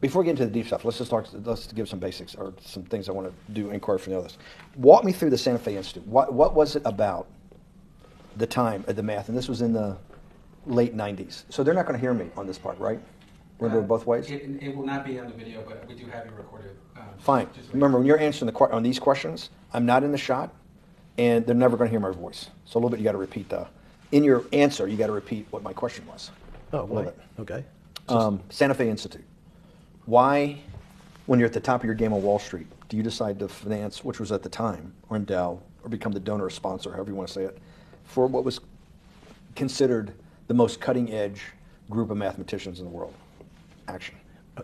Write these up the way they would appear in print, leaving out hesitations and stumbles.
before we get into the deep stuff, let's give some basics or some things I want to do inquiry from the others. Walk me through the Santa Fe Institute. What was it about the time of the math? And this was in the late 90s. So they're not going to hear me on this part, right? We're going to do it both ways? It will not be on the video, but we do have you recorded. Fine. Remember, when you're answering on these questions, I'm not in the shot, and they're never going to hear my voice. So a little bit you got to repeat in your answer, you got to repeat what my question was. Oh, a little bit. Okay. Santa Fe Institute. Why, when you're at the top of your game on Wall Street, do you decide to finance, which was at the time, or endow, or become the donor or sponsor, however you want to say it, for what was considered the most cutting-edge group of mathematicians in the world? Action.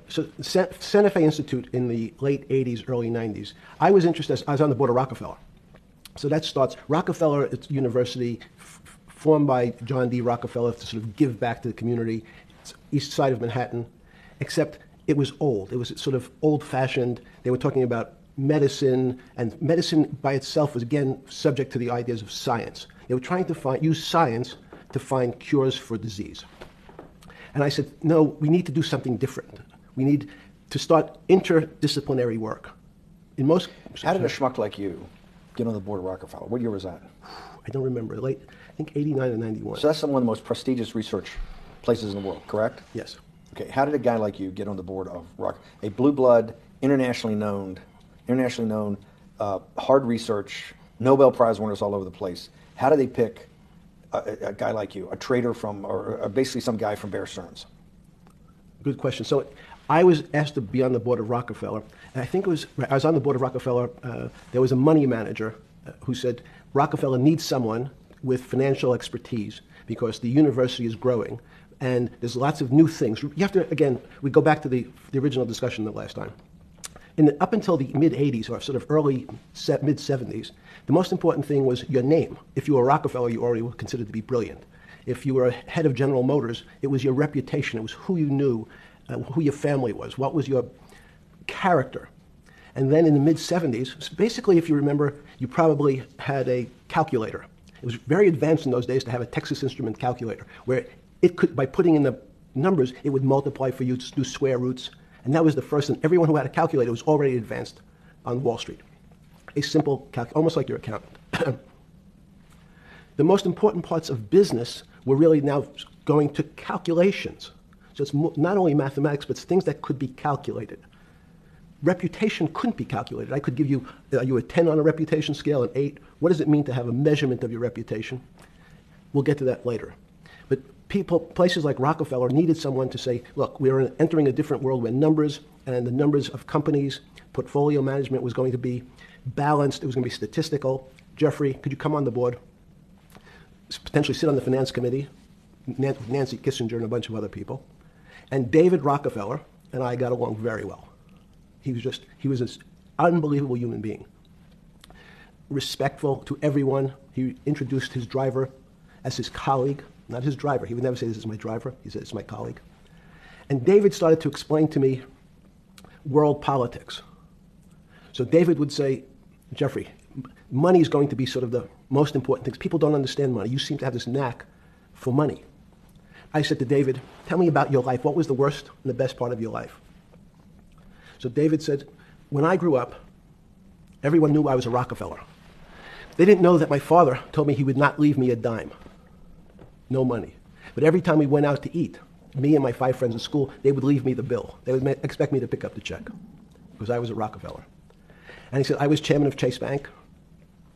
So Santa Fe Institute in the late 80s, early 90s, I was interested, I was on the board of Rockefeller. So that starts, Rockefeller University, formed by John D. Rockefeller to sort of give back to the community. It's east side of Manhattan, except it was old. It was sort of old-fashioned. They were talking about medicine, and medicine by itself was, again, subject to the ideas of science. They were trying to use science to find cures for disease. And I said, no, we need to do something different. We need to start interdisciplinary work. How did a schmuck like you get on the board of Rockefeller? What year was that? I don't remember. I think 89 or 91. So that's one of the most prestigious research places in the world, correct? Yes. Okay, how did a guy like you get on the board of a blue blood, internationally known, hard research, Nobel Prize winners all over the place? How do they pick a guy like you, a trader or basically some guy from Bear Stearns? Good question. So I was asked to be on the board of Rockefeller, and I was on the board of Rockefeller. There was a money manager who said Rockefeller needs someone with financial expertise because the university is growing. And there's lots of new things. You have to, again, we go back to the original discussion the last time. Up until the mid-'80s, or sort of mid-'70s, the most important thing was your name. If you were Rockefeller, you already were considered to be brilliant. If you were head of General Motors, it was your reputation. It was who you knew, who your family was, what was your character. And then in the mid-'70s, so basically, if you remember, you probably had a calculator. It was very advanced in those days to have a Texas Instrument calculator, where it could, by putting in the numbers, it would multiply for you to do square roots. And that was the first, and everyone who had a calculator was already advanced on Wall Street. A simple almost like your accountant. The most important parts of business were really now going to calculations. So it's not only mathematics, but it's things that could be calculated. Reputation couldn't be calculated. I could give you, are you a 10 on a reputation scale, an 8? What does it mean to have a measurement of your reputation? We'll get to that later. But places like Rockefeller needed someone to say, look, we're entering a different world where numbers and the numbers of companies, portfolio management was going to be balanced. It was going to be statistical. Jeffrey, could you come on the board? Potentially sit on the finance committee, Nancy Kissinger and a bunch of other people. And David Rockefeller and I got along very well. He was an unbelievable human being. Respectful to everyone. He introduced his driver as his colleague, not his driver. He would never say, this is my driver. He said, it's my colleague. And David started to explain to me world politics. So David would say, Jeffrey, money is going to be sort of the most important thing. People don't understand money. You seem to have this knack for money. I said to David, tell me about your life. What was the worst and the best part of your life? So David said, when I grew up, everyone knew I was a Rockefeller. They didn't know that my father told me he would not leave me a dime. No money. But every time we went out to eat, me and my 5 friends at school, they would leave me the bill. They would expect me to pick up the check because I was a Rockefeller. And he said, I was chairman of Chase Bank.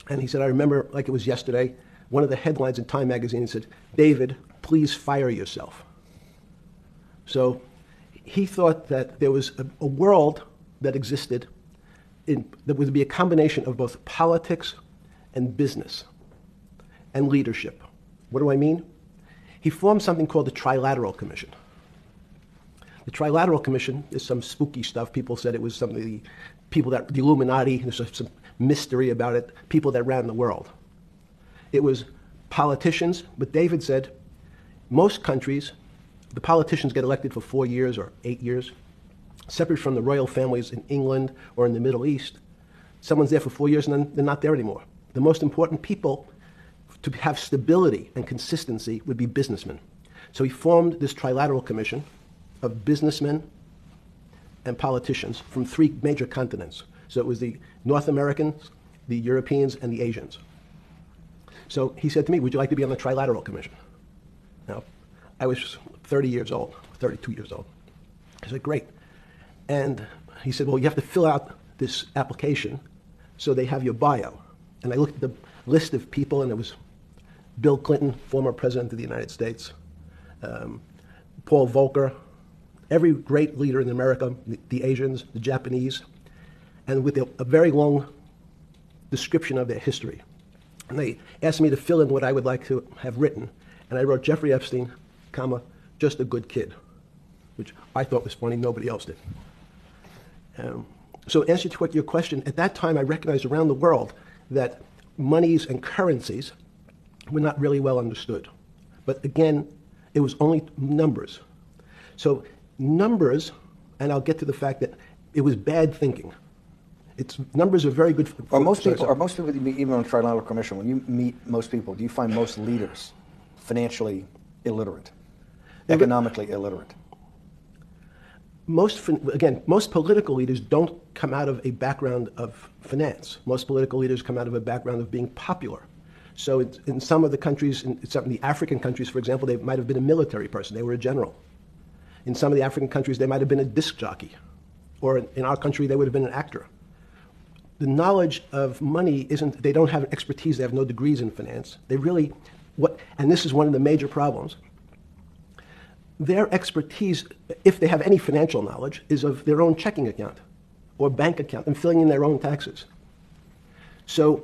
And he said, I remember like it was yesterday, one of the headlines in Time magazine said, David, please fire yourself. So he thought that there was a world that existed that would be a combination of both politics and business and leadership. What do I mean? He formed something called the Trilateral Commission. The Trilateral Commission is some spooky stuff. People said it was some of the people the Illuminati, there's some mystery about it, people that ran the world. It was politicians, but David said, most countries, the politicians get elected for 4 years or 8 years, separate from the royal families in England or in the Middle East. Someone's there for 4 years and then they're not there anymore. The most important people to have stability and consistency would be businessmen. So he formed this Trilateral Commission of businessmen, and politicians from 3 major continents. So it was the North Americans, the Europeans, and the Asians. So he said to me, would you like to be on the Trilateral Commission? Now, I was 32 years old. I said, great. And he said, well, you have to fill out this application so they have your bio. And I looked at the list of people, and it was Bill Clinton, former president of the United States, Paul Volcker, every great leader in America, the Asians, the Japanese, and with a very long description of their history. And they asked me to fill in what I would like to have written. And I wrote Jeffrey Epstein, comma, just a good kid, which I thought was funny, nobody else did. So in answer to your question, at that time I recognized around the world that monies and currencies were not really well understood. But again, it was only numbers. So numbers, and I'll get to the fact that it was bad thinking. Numbers are very good. Are most people that you meet, even on the Trilateral Commission, when you meet most people, do you find most leaders financially illiterate, economically illiterate? Most political leaders don't come out of a background of finance. Most political leaders come out of a background of being popular. So in some of the countries, in some of the African countries, for example, they might have been a military person. They were a general. In some of the African countries, they might have been a disc jockey. Or in our country, they would have been an actor. The knowledge of money they don't have expertise, they have no degrees in finance. They really, and this is one of the major problems, their expertise, if they have any financial knowledge, is of their own checking account or bank account and filling in their own taxes. So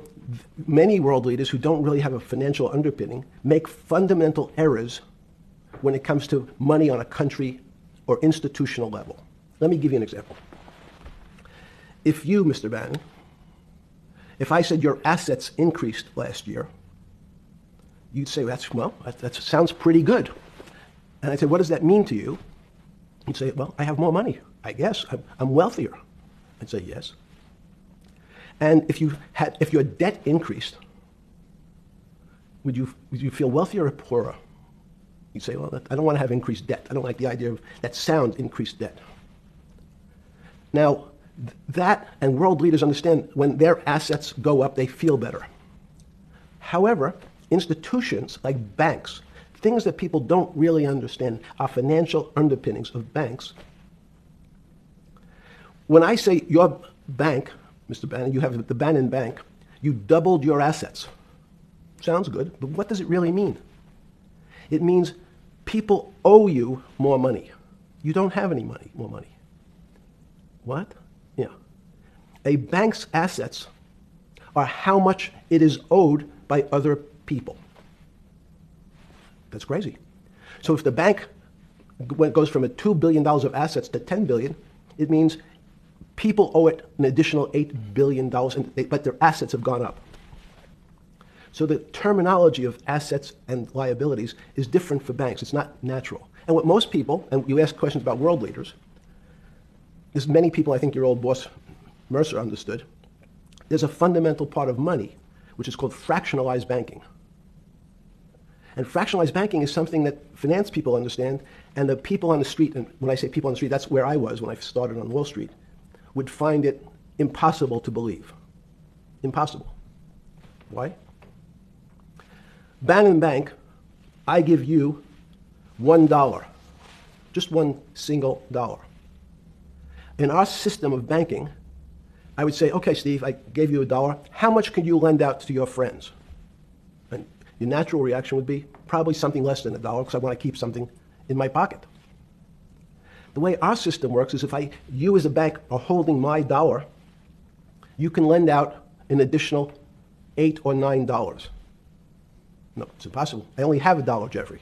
many world leaders who don't really have a financial underpinning make fundamental errors when it comes to money on a country or institutional level. Let me give you an example. If you, Mr. Bannon, if I said your assets increased last year, you'd say, that sounds pretty good. And I said, what does that mean to you? You'd say, well, I have more money, I guess. I'm wealthier. I'd say, yes. And if your debt increased, would you feel wealthier or poorer? You'd say, well, I don't want to have increased debt. I don't like the idea of that sound, increased debt. Now, that and world leaders understand when their assets go up, they feel better. However, institutions like banks, things that people don't really understand are financial underpinnings of banks. When I say your bank, Mr. Bannon, you have the Bannon Bank, you doubled your assets. Sounds good, but what does it really mean? It means people owe you more money. You don't have any more money. What? Yeah. A bank's assets are how much it is owed by other people. That's crazy. So if the bank goes from $2 billion of assets to $10 billion, it means people owe it an additional $8 billion, but their assets have gone up. So the terminology of assets and liabilities is different for banks. It's not natural. And what most people, and you ask questions about world leaders, there's many people, I think your old boss Mercer understood, there's a fundamental part of money, which is called fractionalized banking. And fractionalized banking is something that finance people understand, and the people on the street, and when I say people on the street, that's where I was when I started on Wall Street, would find it impossible to believe. Impossible. Why? Bannon Bank, I give you $1, just one single dollar. In our system of banking, I would say, okay, Steve, I gave you $1. How much can you lend out to your friends? And your natural reaction would be probably something less than $1 because I want to keep something in my pocket. The way our system works is if you as a bank are holding my dollar, you can lend out an additional $8 or $9. No, it's impossible. I only have $1, Jeffrey.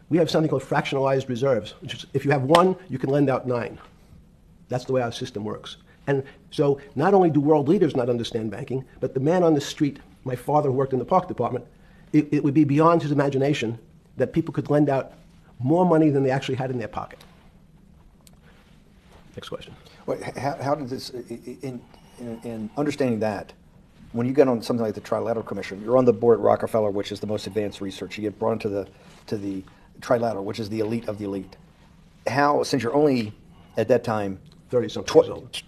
We have something called fractionalized reserves, which is if you have 1, you can lend out 9. That's the way our system works. And so not only do world leaders not understand banking, but the man on the street, my father who worked in the park department, it would be beyond his imagination that people could lend out more money than they actually had in their pocket. Next question. Well, how did this, in understanding that, when you get on something like the Trilateral Commission, you're on the board at Rockefeller, which is the most advanced research. You get brought into the Trilateral, which is the elite of the elite. How, since you're only at that time 30-something years old.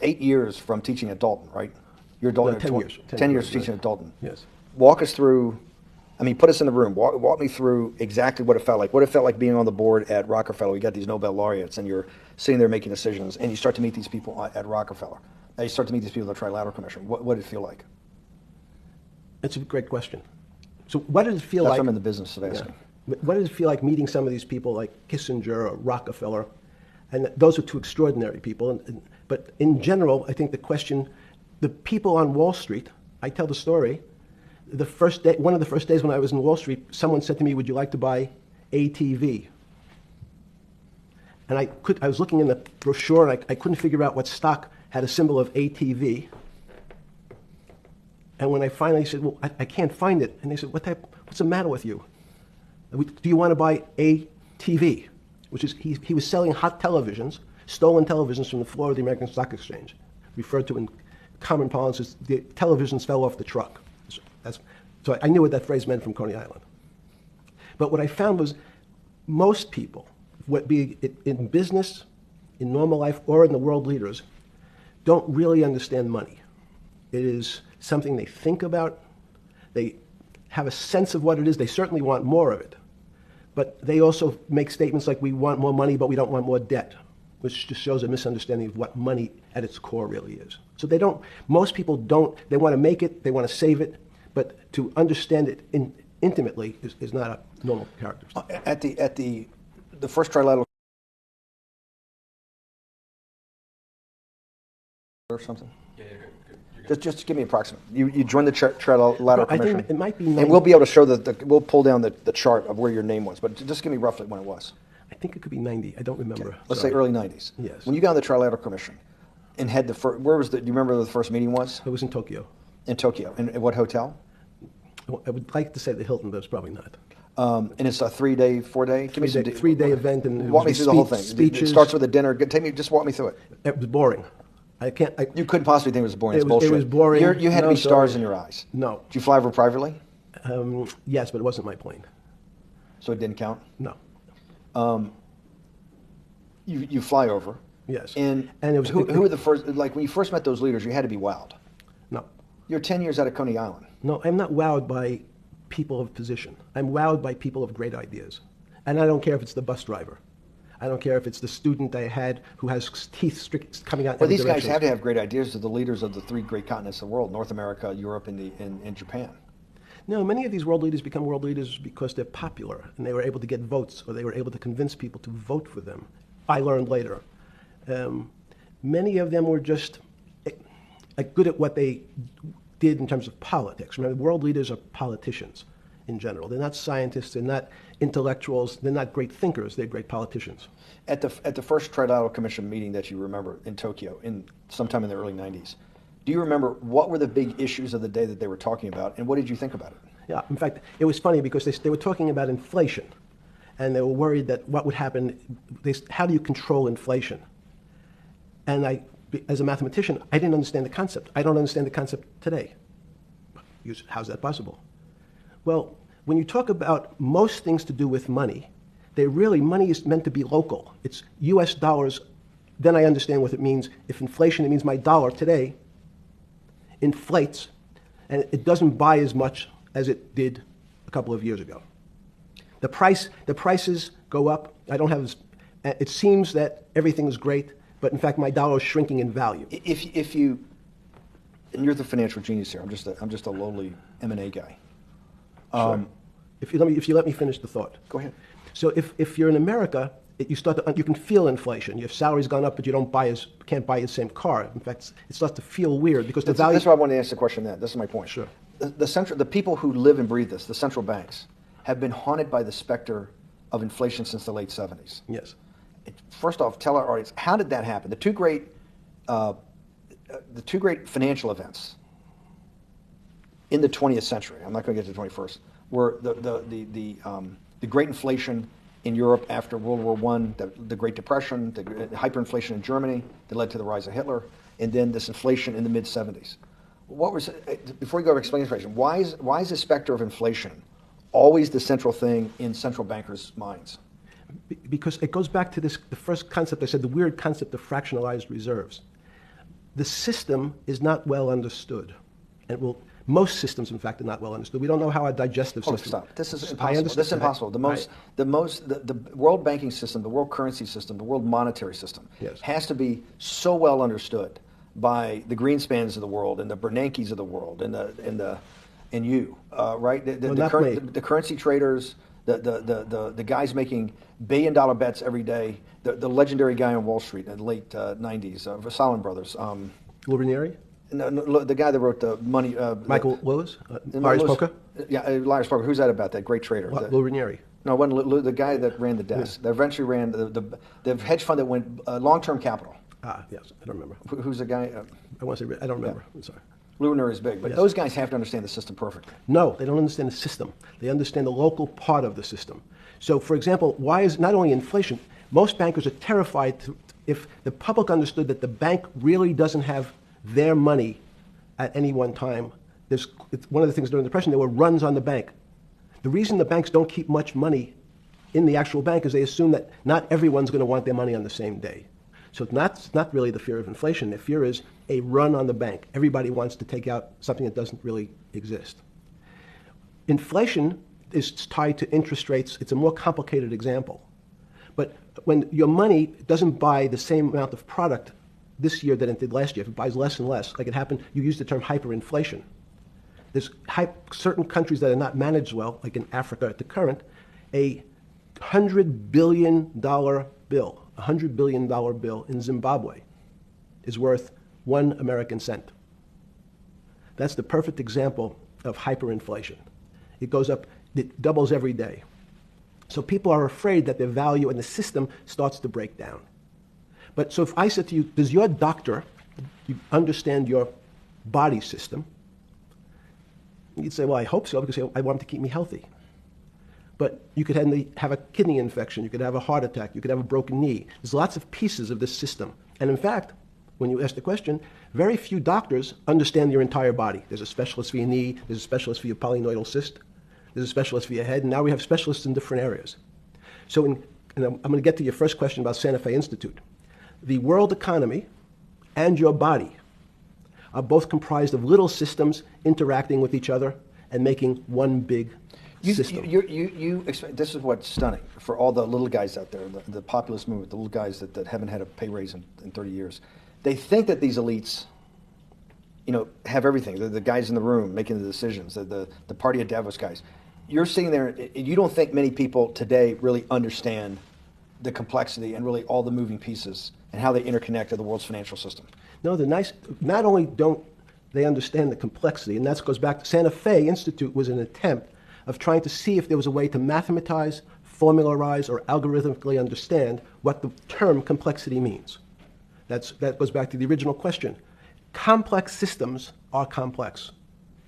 8 years from teaching at Dalton, right? You're Dalton. No, 10 years. 10 years teaching at Dalton. Yes. Walk us through. I mean, put us in the room. Walk me through exactly what it felt like. What it felt like being on the board at Rockefeller. You got these Nobel laureates, and you're sitting there making decisions, and you start to meet these people at Rockefeller. And you start to meet these people at the Trilateral Commission. What did it feel like? That's a great question. So what did it feel That's like? what I'm in the business of asking. What did it feel like meeting some of these people like Kissinger or Rockefeller? And those are two extraordinary people. But in general, I think the question, the people on Wall Street, I tell the story, the first day, one of the first days when I was in Wall Street, someone said to me, "Would you like to buy ATV?" And I was looking in the brochure, and I couldn't figure out what stock had a symbol of ATV. And when I finally said, "Well, I can't find it," and they said, "What's the matter with you? Do you want to buy ATV?" Which is, he was selling hot televisions, stolen televisions from the floor of the American Stock Exchange, referred to in common parlance as the televisions fell off the truck. So I knew what that phrase meant from Coney Island. But what I found was most people, be it in business, in normal life, or in the world leaders, don't really understand money. It is something they think about. They have a sense of what it is. They certainly want more of it. But they also make statements like, "We want more money, but we don't want more debt," which just shows a misunderstanding of what money at its core really is. So most people don't, they want to make it, they want to save it, but to understand it intimately is not a normal characteristic. At the first trilateral or something? Yeah, you're good. Just give me approximate. You joined the Trilateral I Commission. think it might be and we'll be able to show we'll pull down the chart of where your name was, but just give me roughly when it was. I think it could be 90. I don't remember. Let's Sorry. say early 90s. Yes. When you got on the Trilateral Commission and had where was do you remember where the first meeting was? It was in Tokyo. In Tokyo. And at what hotel? I would like to say the Hilton, but it's probably not. And it's a 3-day, 4-day? Give me some Three-day event, and walk me through the whole thing. Speeches. It starts with a dinner. Just walk me through it. It was boring. You couldn't possibly think it was boring. It's It bullshit. was boring. You had to No, be stars sorry. in your eyes. No. Did you fly over privately? Yes, but it wasn't my plane. So it didn't count? No. You fly over. Yes. And it was who were the first, like when you first met those leaders, you had to be wowed. No. You're 10 years out of Coney Island. No, I'm not wowed by people of position. I'm wowed by people of great ideas. And I don't care if it's the bus driver. I don't care if it's the student I had who has teeth coming out. Well, every these guys direction. have to have great ideas. They're the leaders of the 3 great continents of the world: North America, Europe, and Japan. No, many of these world leaders become world leaders because they're popular and they were able to get votes, or they were able to convince people to vote for them. I learned later. Many of them were just good at what they did in terms of politics. Remember, world leaders are politicians in general. They're not scientists, they're not intellectuals, they're not great thinkers, they're great politicians. At the first Trilateral Commission meeting that you remember in Tokyo, sometime in the early 90s, do you remember what were the big issues of the day that they were talking about, and what did you think about it? Yeah, in fact, it was funny because they were talking about inflation, and they were worried that what would happen, how do you control inflation? And as a mathematician, I didn't understand the concept. I don't understand the concept today. How's that possible? Well, when you talk about most things to do with money, money is meant to be local. It's US dollars. Then I understand what it means. If inflation, it means my dollar today inflates, and it doesn't buy as much as it did a couple of years ago. The prices go up. It seems that everything is great, but in fact, my dollar is shrinking in value. If you, and you're the financial genius here. I'm just a lowly M&A guy. Sure. If you let me finish the thought. Go ahead. So if you're in America, you can feel inflation. Your salary's gone up, but you can't buy the same car. In fact, it starts to feel weird because the value. That's why I wanted to ask the question. This is my point. Sure. The people who live and breathe this, the central banks, have been haunted by the specter of inflation since the late 70s. Yes. First off, tell our audience, how did that happen? The two great financial events in the 20th century, I'm not going to get to the 21st, were the great inflation in Europe after World War I, the Great Depression, the hyperinflation in Germany that led to the rise of Hitler, and then this inflation in the mid-70s. Before you go over explaining inflation, why is the specter of inflation always the central thing in central bankers' minds? Because it goes back to the first concept I said, the weird concept of fractionalized reserves. The system is not well understood. And most systems, in fact, are not well understood. We don't know how our digestive Hold system... on, stop. This is I impossible. understand. This is impossible. The world banking system, the world currency system, the world monetary system Yes. has to be so well understood by the Greenspans of the world and the Bernankes of the world and you, right? The currency traders, the guys making billion-dollar bets every day, the legendary guy on Wall Street in the late 90s, Salomon Brothers. Lou Ranieri? No, the guy that wrote the money. Michael Lewis? Liar's Poker? Yeah, Liar's Poker. Who's that about? That great trader. Lou Ranieri. No, it wasn't the guy that ran the desk. That eventually ran the hedge fund that went long-term capital. Yes, I don't remember. Who's the guy? I want to say, I don't remember. I'm sorry. Lou Ranieri is big, but Yes. those guys have to understand the system perfectly. No, they don't understand the system. They understand the local part of the system. So, for example, why is not only inflation, most bankers are terrified if the public understood that the bank really doesn't have their money at any one time. It's one of the things during the Depression, there were runs on the bank. The reason the banks don't keep much money in the actual bank is they assume that not everyone's going to want their money on the same day. So it's not really the fear of inflation. The fear is a run on the bank. Everybody wants to take out something that doesn't really exist. Inflation is tied to interest rates. It's a more complicated example. But when your money doesn't buy the same amount of product this year than it did last year, if it buys less and less, like it happened, you used the term hyperinflation. There's certain countries that are not managed well, like in Africa at the current, a $100 billion bill, $100 billion bill in Zimbabwe is worth 1 American cent. That's the perfect example of hyperinflation. It goes up, it doubles every day. So people are afraid that their value in the system starts to break down. But so if I said to you, does your doctor understand your body system? You'd say, well, I hope so, because I want him to keep me healthy. But you could have a kidney infection, you could have a heart attack, you could have a broken knee. There's lots of pieces of this system. And in fact, when you ask the question, very few doctors understand your entire body. There's a specialist for your knee, there's a specialist for your polynoidal cyst, there's a specialist for your head, and now we have specialists in different areas. So and I'm going to get to your first question about Santa Fe Institute. The world economy and your body are both comprised of little systems interacting with each other and making one big system. This is what's stunning for all the little guys out there, the populist movement, the little guys that haven't had a pay raise in 30 years. They think that these elites, have everything. They're the guys in the room making the decisions, the party of Davos guys. You're sitting there, and you don't think many people today really understand the complexity and really all the moving pieces and how they interconnect to the world's financial system. No, not only don't they understand the complexity, and that goes back to Santa Fe Institute was an attempt of trying to see if there was a way to mathematize, formularize, or algorithmically understand what the term complexity means. That goes back to the original question. Complex systems are complex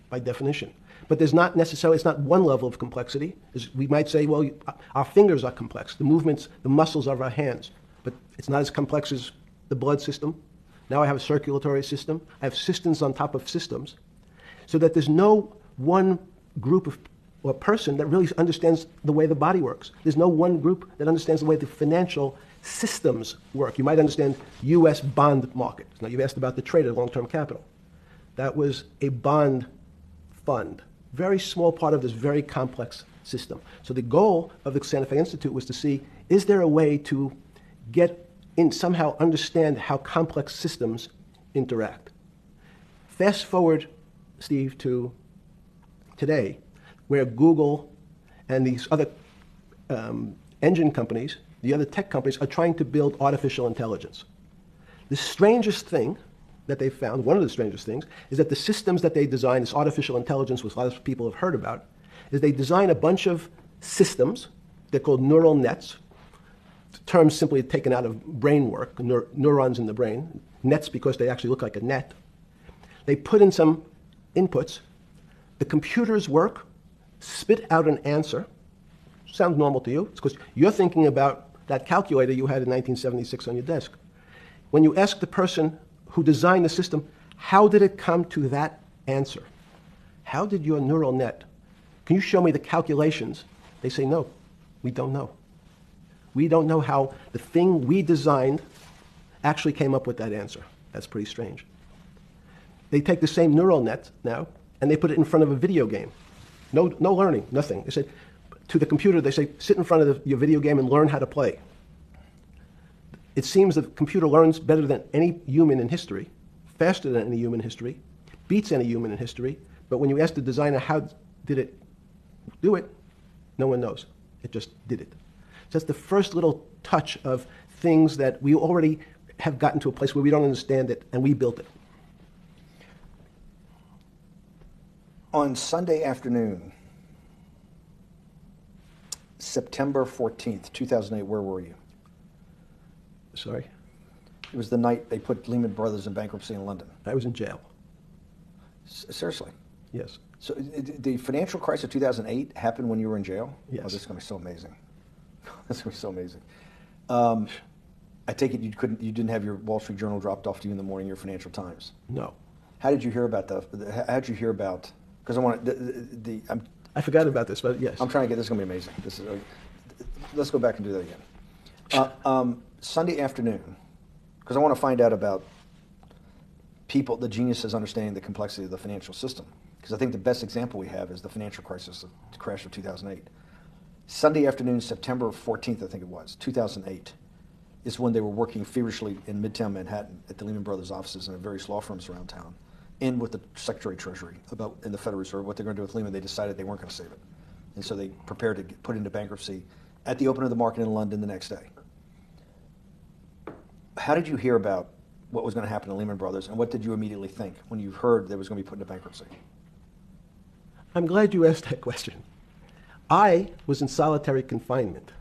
by definition. But there's not necessarily, it's not one level of complexity. We might say, well, our fingers are complex, the movements, the muscles of our hands, but it's not as complex as the blood system. Now I have a circulatory system. I have systems on top of systems, so that there's no one group of or person that really understands the way the body works. There's no one group that understands the way the financial systems work. You might understand U.S. bond market. Now you've asked about the trade of long-term capital. That was a bond fund, very small part of this very complex system. So the goal of the Santa Fe Institute was to see, is there a way to get in, somehow understand how complex systems interact? Fast forward, Steve, to today, where Google and these other engine companies, the other tech companies, are trying to build artificial intelligence. The strangest thing that they found, one of the strangest things, is that the systems that they design, this artificial intelligence, which a lot of people have heard about, is they design a bunch of systems. They're called neural nets. The term's simply taken out of brain work, neurons in the brain. Nets because they actually look like a net. They put in some inputs. The computers work, spit out an answer. Sounds normal to you. It's because you're thinking about that calculator you had in 1976 on your desk. When you ask the person who designed the system, how did it come to that answer? How did your neural net, can you show me the calculations? They say, no, we don't know. We don't know how the thing we designed actually came up with that answer. That's pretty strange. They take the same neural net now, and they put it in front of a video game. No learning, nothing. They say, to the computer, they say, sit in front of your video game and learn how to play. It seems the computer learns better than any human in history, faster than any human in history, beats any human in history, but when you ask the designer how did it do it, no one knows. It just did it. So that's the first little touch of things that we already have gotten to a place where we don't understand it, and we built it. On Sunday afternoon, September 14th, 2008, where were you? Sorry? It was the night they put Lehman Brothers in bankruptcy in London. I was in jail. Seriously? Yes. So the financial crisis of 2008 happened when you were in jail? Yes. Oh, this is going to be so amazing. This is going to be so amazing. I take it you didn't have your Wall Street Journal dropped off to you in the morning, your Financial Times? No. How did you hear about because I want I forgot about this, but yes. I'm trying to get this is going to be amazing. Let's go back and do that again. Sunday afternoon, because I want to find out about people, the geniuses understanding the complexity of the financial system. Because I think the best example we have is the financial crisis, the crash of 2008. Sunday afternoon, September 14th, I think it was, 2008, is when they were working feverishly in Midtown Manhattan at the Lehman Brothers offices and at various law firms around town, and with the Secretary of Treasury in the Federal Reserve, what they're going to do with Lehman. They decided they weren't going to save it. And so they prepared to put into bankruptcy at the open of the market in London the next day. How did you hear about what was going to happen to Lehman Brothers, and what did you immediately think when you heard they was going to be put into bankruptcy? I'm glad you asked that question. I was in solitary confinement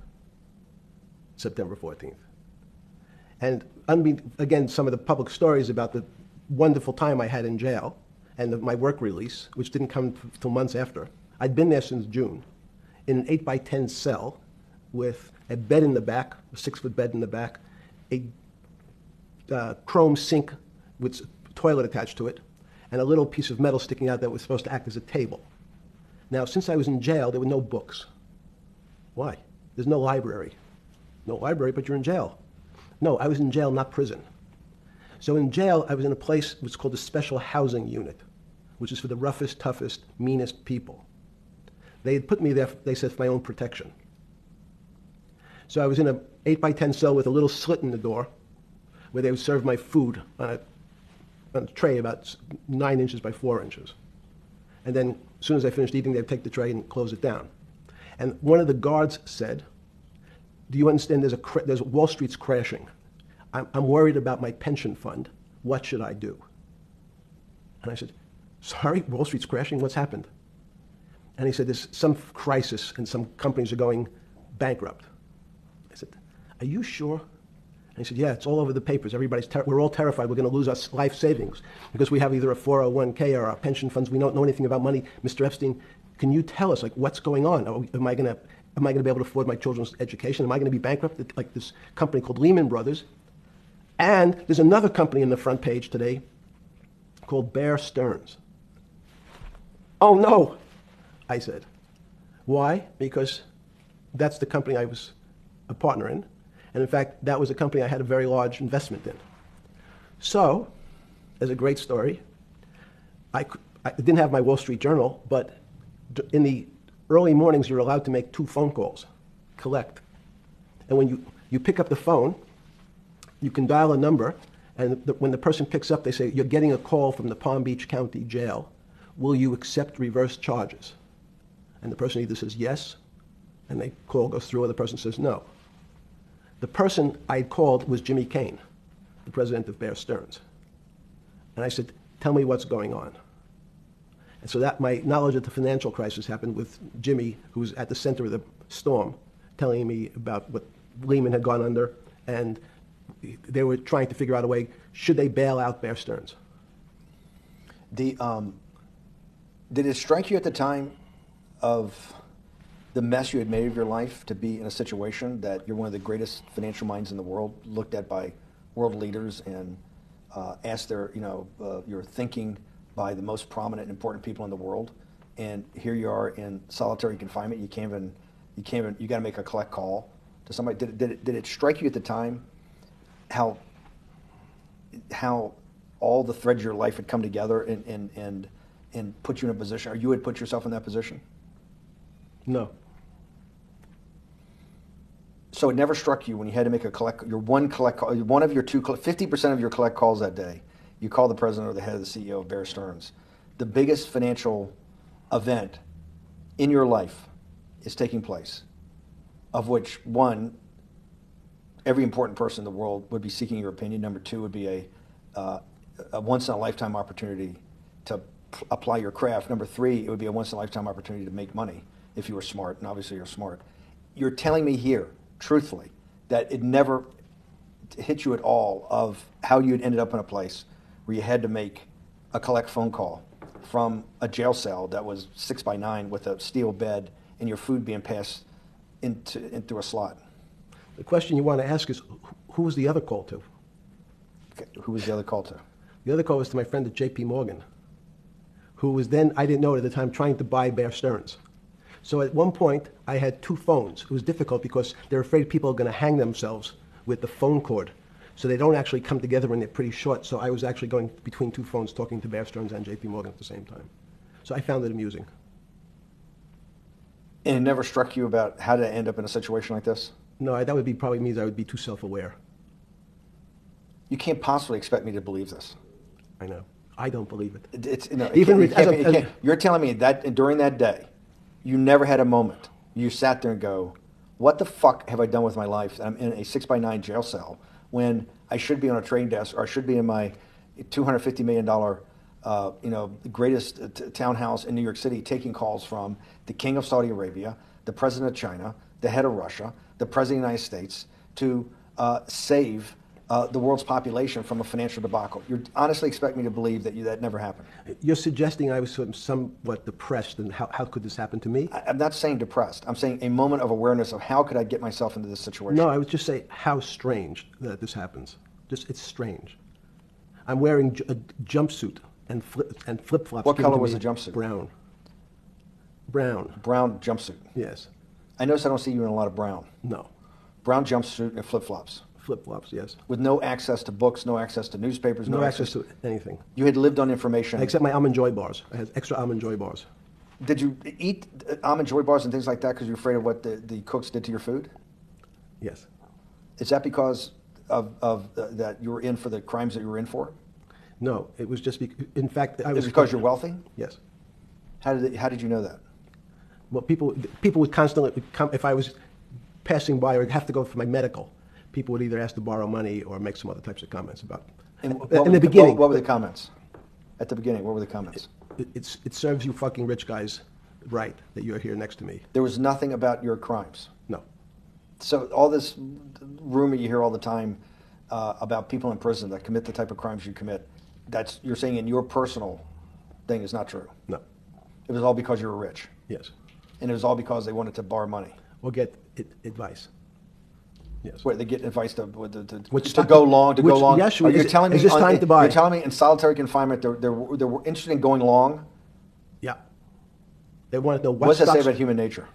September 14th. And again, some of the public stories about the wonderful time I had in jail and my work release, which didn't come till months after. I'd been there since June in an 8x10 cell with a bed in the back, a 6-foot bed in the back, a chrome sink with a toilet attached to it, and a little piece of metal sticking out that was supposed to act as a table. Now, since I was in jail, there were no books. Why? There's no library. No library, but you're in jail. No, I was in jail, not prison. So in jail, I was in a place which was called the Special Housing Unit, which is for the roughest, toughest, meanest people. They had put me there, they said, for my own protection. So I was in an 8x10 cell with a little slit in the door where they would serve my food on a tray about 9 inches by 4 inches. And then as soon as I finished eating, they'd take the tray and close it down. And one of the guards said, do you understand there's Wall Street's crashing. I'm worried about my pension fund. What should I do? And I said, sorry, Wall Street's crashing? What's happened? And he said, there's some crisis and some companies are going bankrupt. I said, are you sure? And he said, yeah, it's all over the papers. We're all terrified. We're going to lose our life savings because we have either a 401k or our pension funds. We don't know anything about money. Mr. Epstein, can you tell us, what's going on? Am I going to be able to afford my children's education? Am I going to be bankrupt like this company called Lehman Brothers? And there's another company in the front page today called Bear Stearns. Oh, no, I said. Why? Because that's the company I was a partner in. And in fact, that was a company I had a very large investment in. So, there's a great story. I didn't have my Wall Street Journal, but in the early mornings, you're allowed to make 2 phone calls, collect. And when you pick up the phone, you can dial a number, and when the person picks up, they say, you're getting a call from the Palm Beach County Jail. Will you accept reverse charges? And the person either says yes, and the call goes through, or the person says no. The person I called was Jimmy Kane, the president of Bear Stearns. And I said, tell me what's going on. And so that my knowledge of the financial crisis happened with Jimmy, who was at the center of the storm, telling me about what Lehman had gone under, and they were trying to figure out a way, should they bail out Bear Stearns? Did it strike you at the time of the mess you had made of your life to be in a situation that you're one of the greatest financial minds in the world, looked at by world leaders and asked your thinking by the most prominent and important people in the world, and here you are in solitary confinement. You got to make a collect call to somebody? Did it strike you at the time how all the threads of your life had come together and put you in a position, or you had put yourself in that position? No. So it never struck you when you had to make one of your 50% of your collect calls that day, you call the president or the head of the CEO of Bear Stearns. The biggest financial event in your life is taking place, of which, one, every important person in the world would be seeking your opinion. Number two would be a once-in-a-lifetime opportunity to apply your craft. Number three, it would be a once-in-a-lifetime opportunity to make money if you were smart, and obviously you're smart. You're telling me here, truthfully, that it never hit you at all of how you had ended up in a place where you had to make a collect phone call from a jail cell that was 6x9 with a steel bed and your food being passed into a slot. The question you want to ask is, who was the other call to? Okay. Who was the other call to? The other call was to my friend at J.P. Morgan, who was then, I didn't know it at the time, trying to buy Bear Stearns. So at one point, I had two phones. It was difficult because they're afraid people are going to hang themselves with the phone cord. So they don't actually come together when they're pretty short. So I was actually going between two phones talking to Bear Stearns and J.P. Morgan at the same time. So I found it amusing. And it never struck you about how to end up in a situation like this? No, that would be probably means I would be too self-aware. You can't possibly expect me to believe this. I know. I don't believe it. It's, no, you're telling me that during that day, you never had a moment. You sat there and go, what the fuck have I done with my life that I'm in a 6x9 jail cell when I should be on a trading desk, or I should be in my $250 million greatest townhouse in New York City taking calls from the king of Saudi Arabia, the president of China, the head of Russia, the president of the United States to save the world's population from a financial debacle. You honestly expect me to believe that that never happened? You're suggesting I was somewhat depressed, and how could this happen to me? I'm not saying depressed. I'm saying a moment of awareness of how could I get myself into this situation. No, I would just say how strange that this happens. It's strange. I'm wearing a jumpsuit and flip-flops. What color was the jumpsuit? Brown. Brown. Brown jumpsuit. Yes. I notice I don't see you in a lot of brown. No. Brown jumpsuit and flip-flops. Flip-flops, yes. With no access to books, no access to newspapers, No access to anything. You had lived on information. Except my Almond Joy bars. I had extra Almond Joy bars. Did you eat Almond Joy bars and things like that because you were afraid of what the cooks did to your food? Yes. Is that because of that you were in for the crimes that you were in for? No, it was just in fact I was. Is it because you're wealthy? Yes. How did you know that? Well, people would constantly come if I was passing by or have to go for my medical. People would either ask to borrow money or make some other types of comments about. In the beginning, what were the comments? At the beginning, what were the comments? It serves you fucking rich guys right that you're here next to me. There was nothing about your crimes. No. So all this rumor you hear all the time about people in prison that commit the type of crimes you commit, you're saying in your personal thing is not true. No. It was all because you were rich. Yes. And it was all because they wanted to borrow money. Or get advice. Yes. Where they get advice to go long. Yes, You're telling me is this time to buy? You're telling me in solitary confinement they were interested in going long. Yeah. They wanted to know what does that say stocks. about human nature?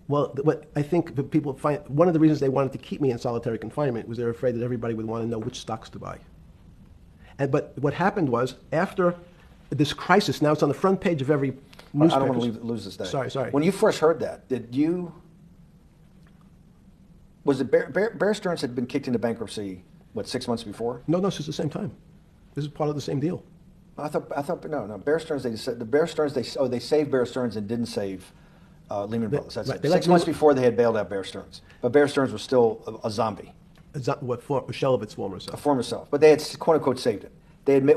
Well, what I think that people find one of the reasons they wanted to keep me in solitary confinement was they were afraid that everybody would want to know which stocks to buy. But what happened was after this crisis, now it's on the front page of every newspaper. I don't want to lose this day. Sorry. When you first heard that, was it Bear Stearns had been kicked into bankruptcy, 6 months before? No, this is the same time. This is part of the same deal. I thought no. Bear Stearns, they saved Bear Stearns and didn't save Lehman Brothers. That's right. it. 6 months before they had bailed out Bear Stearns, but Bear Stearns was still a zombie, A shell of its former self. a former self. But they had quote unquote saved it.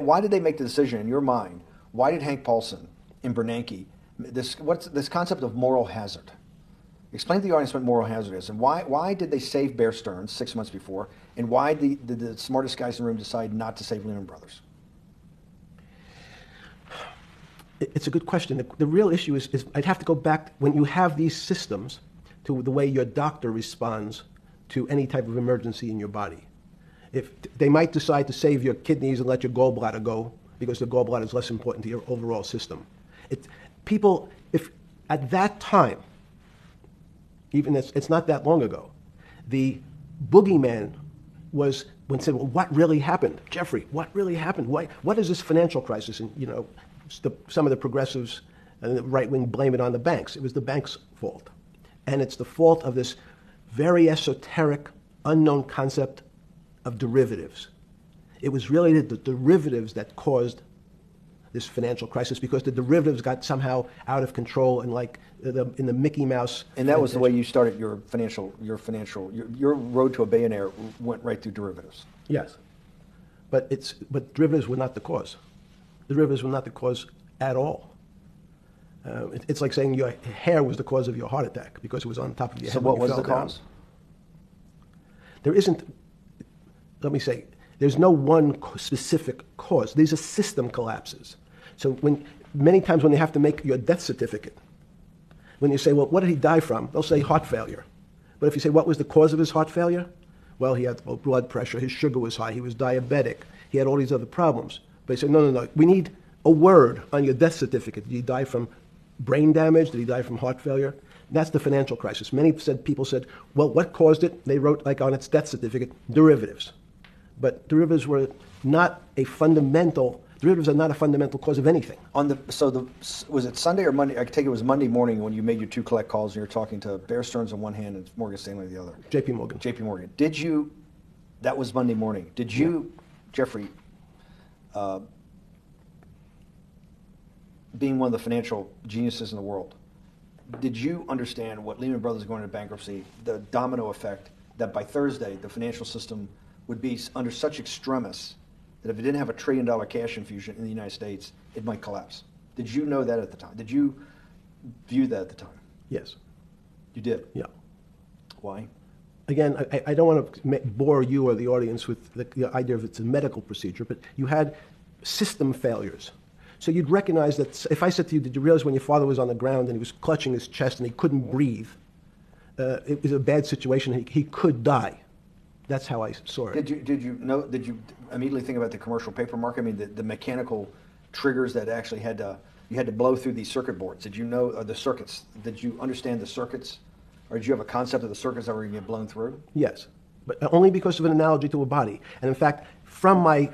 Why did they make the decision in your mind? Why did Hank Paulson and Bernanke this concept of moral hazard? Explain to the audience what moral hazard is, and why did they save Bear Stearns 6 months before, and why did the smartest guys in the room decide not to save Lehman Brothers? It's a good question. The real issue is I'd have to go back when you have these systems to the way your doctor responds to any type of emergency in your body. If they might decide to save your kidneys and let your gallbladder go because the gallbladder is less important to your overall system. If at that time, even it's not that long ago, The boogeyman was when said, well, what really happened? Jeffrey, what really happened? What is this financial crisis? And, some of the progressives and the right wing blame it on the banks. It was the banks' fault. And it's the fault of this very esoteric, unknown concept of derivatives. It was really the derivatives that caused this financial crisis because the derivatives got somehow out of control and in the Mickey Mouse. And that was the way you started your road to a billionaire went right through derivatives. Yes. But derivatives were not the cause. Derivatives were not the cause at all. It's like saying your hair was the cause of your heart attack because it was on top of your head. So when what you was fell the down. cause? There isn't, let me say, there's no one specific cause. These are system collapses. So many times when they have to make your death certificate, when you say, well, what did he die from? They'll say heart failure. But if you say, what was the cause of his heart failure? Well, he had low blood pressure, his sugar was high, he was diabetic, he had all these other problems. But they say, no, we need a word on your death certificate. Did he die from brain damage? Did he die from heart failure? That's the financial crisis. People said, well, what caused it? They wrote on its death certificate, derivatives. But derivatives are not a fundamental cause of anything. Was it Sunday or Monday? I take it was Monday morning when you made your two collect calls and you're talking to Bear Stearns on one hand and Morgan Stanley on the other. J.P. Morgan. That was Monday morning. Did you, Jeffrey, being one of the financial geniuses in the world, did you understand what Lehman Brothers going into bankruptcy, the domino effect, that by Thursday the financial system would be under such extremis that if it didn't have a $1 trillion cash infusion in the United States, it might collapse? Did you know that at the time? Did you view that at the time? Yes. You did? Yeah. Why? Again, I don't want to bore you or the audience with the idea of it's a medical procedure, but you had system failures. So you'd recognize that if I said to you, did you realize when your father was on the ground and he was clutching his chest and he couldn't breathe, it was a bad situation, he could die. That's how I saw it. Did you immediately think about the commercial paper market? I mean, the mechanical triggers that actually you had to blow through these circuit boards. Did you know the circuits? Did you understand the circuits? Or did you have a concept of the circuits that were going to get blown through? Yes, but only because of an analogy to a body. And in fact, from my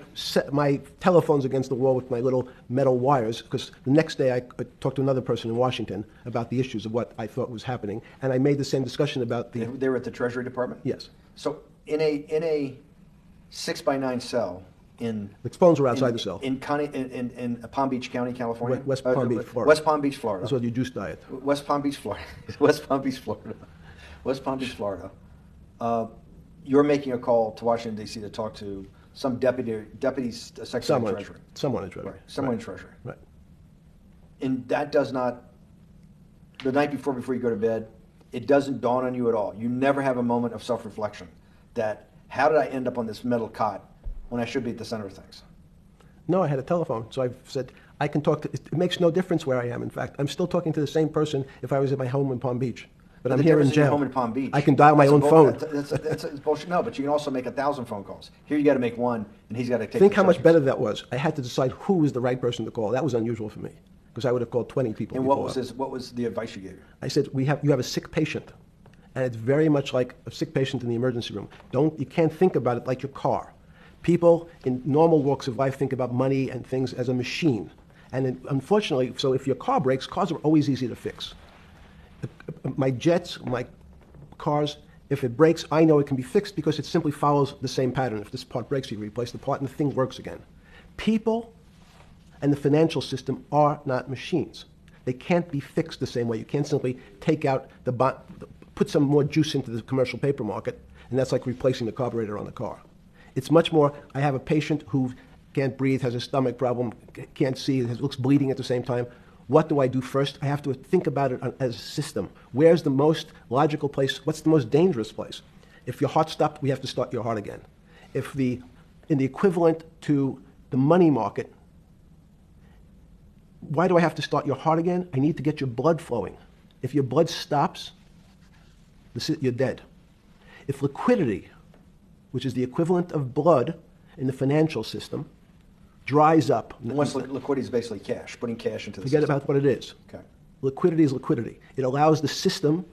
telephones against the wall with my little metal wires, because the next day I talked to another person in Washington about the issues of what I thought was happening, and I made the same discussion about the... They were at the Treasury Department? Yes. So in a 6x9 cell in... The phones were outside the cell. In Palm Beach County, California? West Palm Beach, Florida. West Palm Beach, Florida. That's what you juice diet. West Palm Beach, Florida. West Palm Beach, Florida. West Palm Beach, Florida. You're making a call to Washington, D.C. to talk to some deputy secretary of Treasury. Someone in Treasury. Right. Someone in Treasury. Right. And that does not, the night before you go to bed, it doesn't dawn on you at all. You never have a moment of self-reflection that, how did I end up on this metal cot when I should be at the center of things? No, I had a telephone. So I said, I can talk to, it makes no difference where I am. In fact, I'm still talking to the same person if I was at my home in Palm Beach. But I'm here in jail. Home in Palm Beach. I can dial my own phone. That's bullshit. No, but you can also make 1,000 phone calls. Here you got to make one, and he's got to take. Think how much better that was. I had to decide who was the right person to call. That was unusual for me because I would have called 20 people. And what was the advice you gave? I said, you have a sick patient, and it's very much like a sick patient in the emergency room. You can't think about it like your car. People in normal walks of life think about money and things as a machine, and unfortunately, so if your car breaks, cars are always easy to fix. My jets, my cars, if it breaks, I know it can be fixed because it simply follows the same pattern. If this part breaks, you replace the part and the thing works again. People and the financial system are not machines. They can't be fixed the same way. You can't simply take out the bond, put some more juice into the commercial paper market, and that's like replacing the carburetor on the car. It's much more, I have a patient who can't breathe, has a stomach problem, can't see, looks bleeding at the same time. What do I do first? I have to think about it as a system. Where's the most logical place? What's the most dangerous place? If your heart stopped, we have to start your heart again. In the equivalent to the money market, why do I have to start your heart again? I need to get your blood flowing. If your blood stops, you're dead. If liquidity, which is the equivalent of blood in the financial system, dries up. Once liquidity is basically cash, putting cash into the system. Forget about what it is. Okay. Liquidity is liquidity. It allows the system,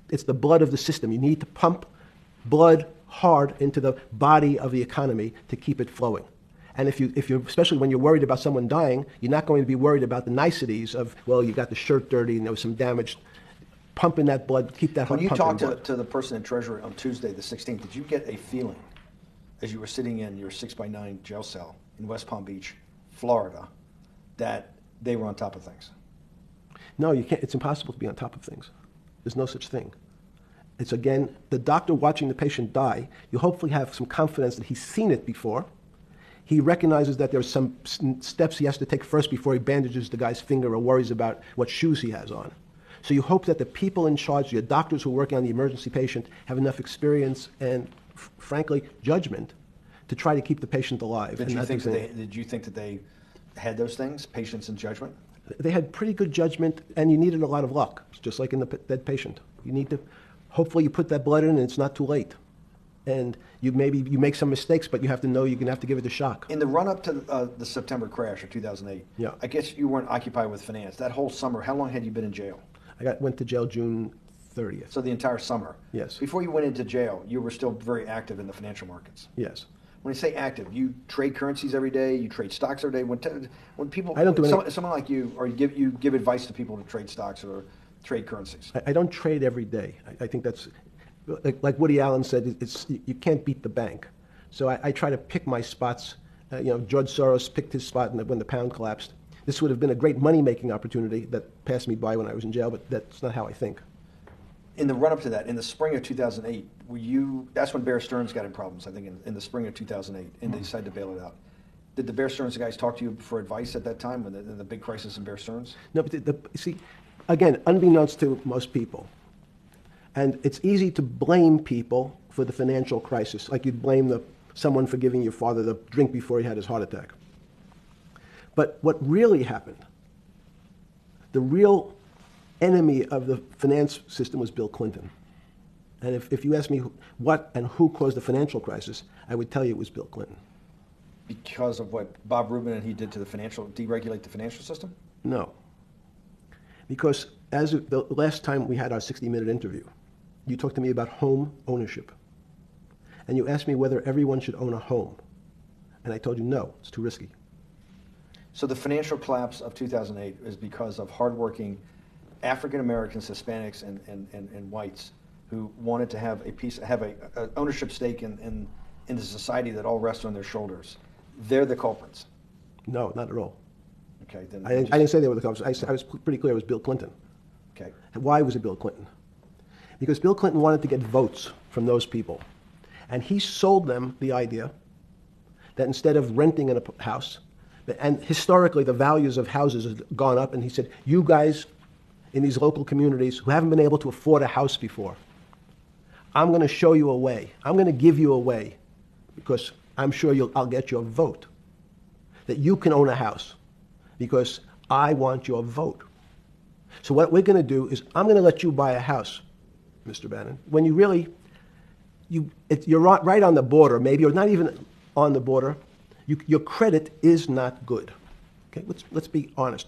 it's the blood of the system. You need to pump blood hard into the body of the economy to keep it flowing. And if you, especially when you're worried about someone dying, you're not going to be worried about the niceties of, well, you got the shirt dirty and there was some damage. Pumping that blood, keep that When you pumping talked blood. to the person in Treasury on Tuesday, the 16th, did you get a feeling as you were sitting in your 6x9 jail cell in West Palm Beach, Florida, that they were on top of things? No, you can't. It's impossible to be on top of things. There's no such thing. It's, again, the doctor watching the patient die. You hopefully have some confidence that he's seen it before. He recognizes that there's some steps he has to take first before he bandages the guy's finger or worries about what shoes he has on. So you hope that the people in charge, your doctors who are working on the emergency patient, have enough experience and, frankly, judgment to try to keep the patient alive. Did you think that they had those things, patience and judgment? They had pretty good judgment, and you needed a lot of luck, just like in the dead patient. You need to, hopefully you put that blood in and it's not too late. And you make some mistakes, but you have to know you're going to have to give it a shock. In the run-up to the September crash of 2008, Yeah. I guess you weren't occupied with finance. That whole summer, how long had you been in jail? I went to jail June 30th. So the entire summer? Yes. Before you went into jail, you were still very active in the financial markets? Yes. When you say active, you trade currencies every day, you trade stocks every day. When people, I don't do any. someone like you, or you give advice to people to trade stocks or trade currencies. I don't trade every day. I think that's, like Woody Allen said, you can't beat the bank. So I try to pick my spots. George Soros picked his spot when the pound collapsed. This would have been a great money-making opportunity that passed me by when I was in jail, but that's not how I think. In the run-up to that, in the spring of 2008, that's when Bear Stearns got in problems, I think, in the spring of 2008, and they decided to bail it out. Did the Bear Stearns guys talk to you for advice at that time, when the big crisis in Bear Stearns? No, but see, again, unbeknownst to most people, and it's easy to blame people for the financial crisis, like you'd blame someone for giving your father the drink before he had his heart attack. But what really happened, the real enemy of the finance system was Bill Clinton. And if you ask me what and who caused the financial crisis, I would tell you it was Bill Clinton. Because of what Bob Rubin and he did to deregulate the financial system? No. Because as of the last time we had our 60-minute interview, you talked to me about home ownership. And you asked me whether everyone should own a home. And I told you no, it's too risky. So the financial collapse of 2008 is because of hardworking African Americans, Hispanics, and whites who wanted to have a ownership stake in the society that all rests on their shoulders. They're the culprits. No, not at all. Okay, then I didn't say they were the culprits. I was pretty clear it was Bill Clinton. Okay. Why was it Bill Clinton? Because Bill Clinton wanted to get votes from those people. And he sold them the idea that instead of renting in a house, and historically the values of houses have gone up, and he said, you guys in these local communities who haven't been able to afford a house before, I'm going to show you a way. I'm going to give you a way, because I'm sure I'll get your vote, that you can own a house, because I want your vote. So what we're going to do is I'm going to let you buy a house, Mr. Bannon, when you really, you're right on the border, maybe, or not even on the border. Your credit is not good. Okay, let's be honest.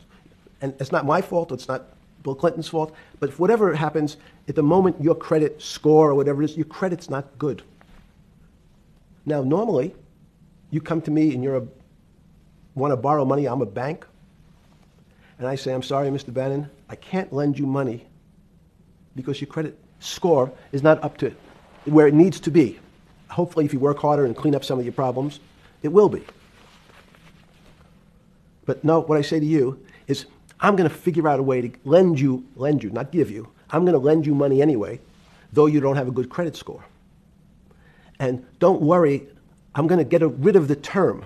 And it's not my fault, it's not Bill Clinton's fault, but if whatever happens, at the moment your credit score or whatever it is, your credit's not good. Now, normally, you come to me and want to borrow money, I'm a bank, and I say, I'm sorry, Mr. Bannon, I can't lend you money because your credit score is not up to where it needs to be. Hopefully, if you work harder and clean up some of your problems, it will be. But no, what I say to you is, I'm going to figure out a way to lend you, not give you. I'm going to lend you money anyway, though you don't have a good credit score. And don't worry, I'm going to get rid of the term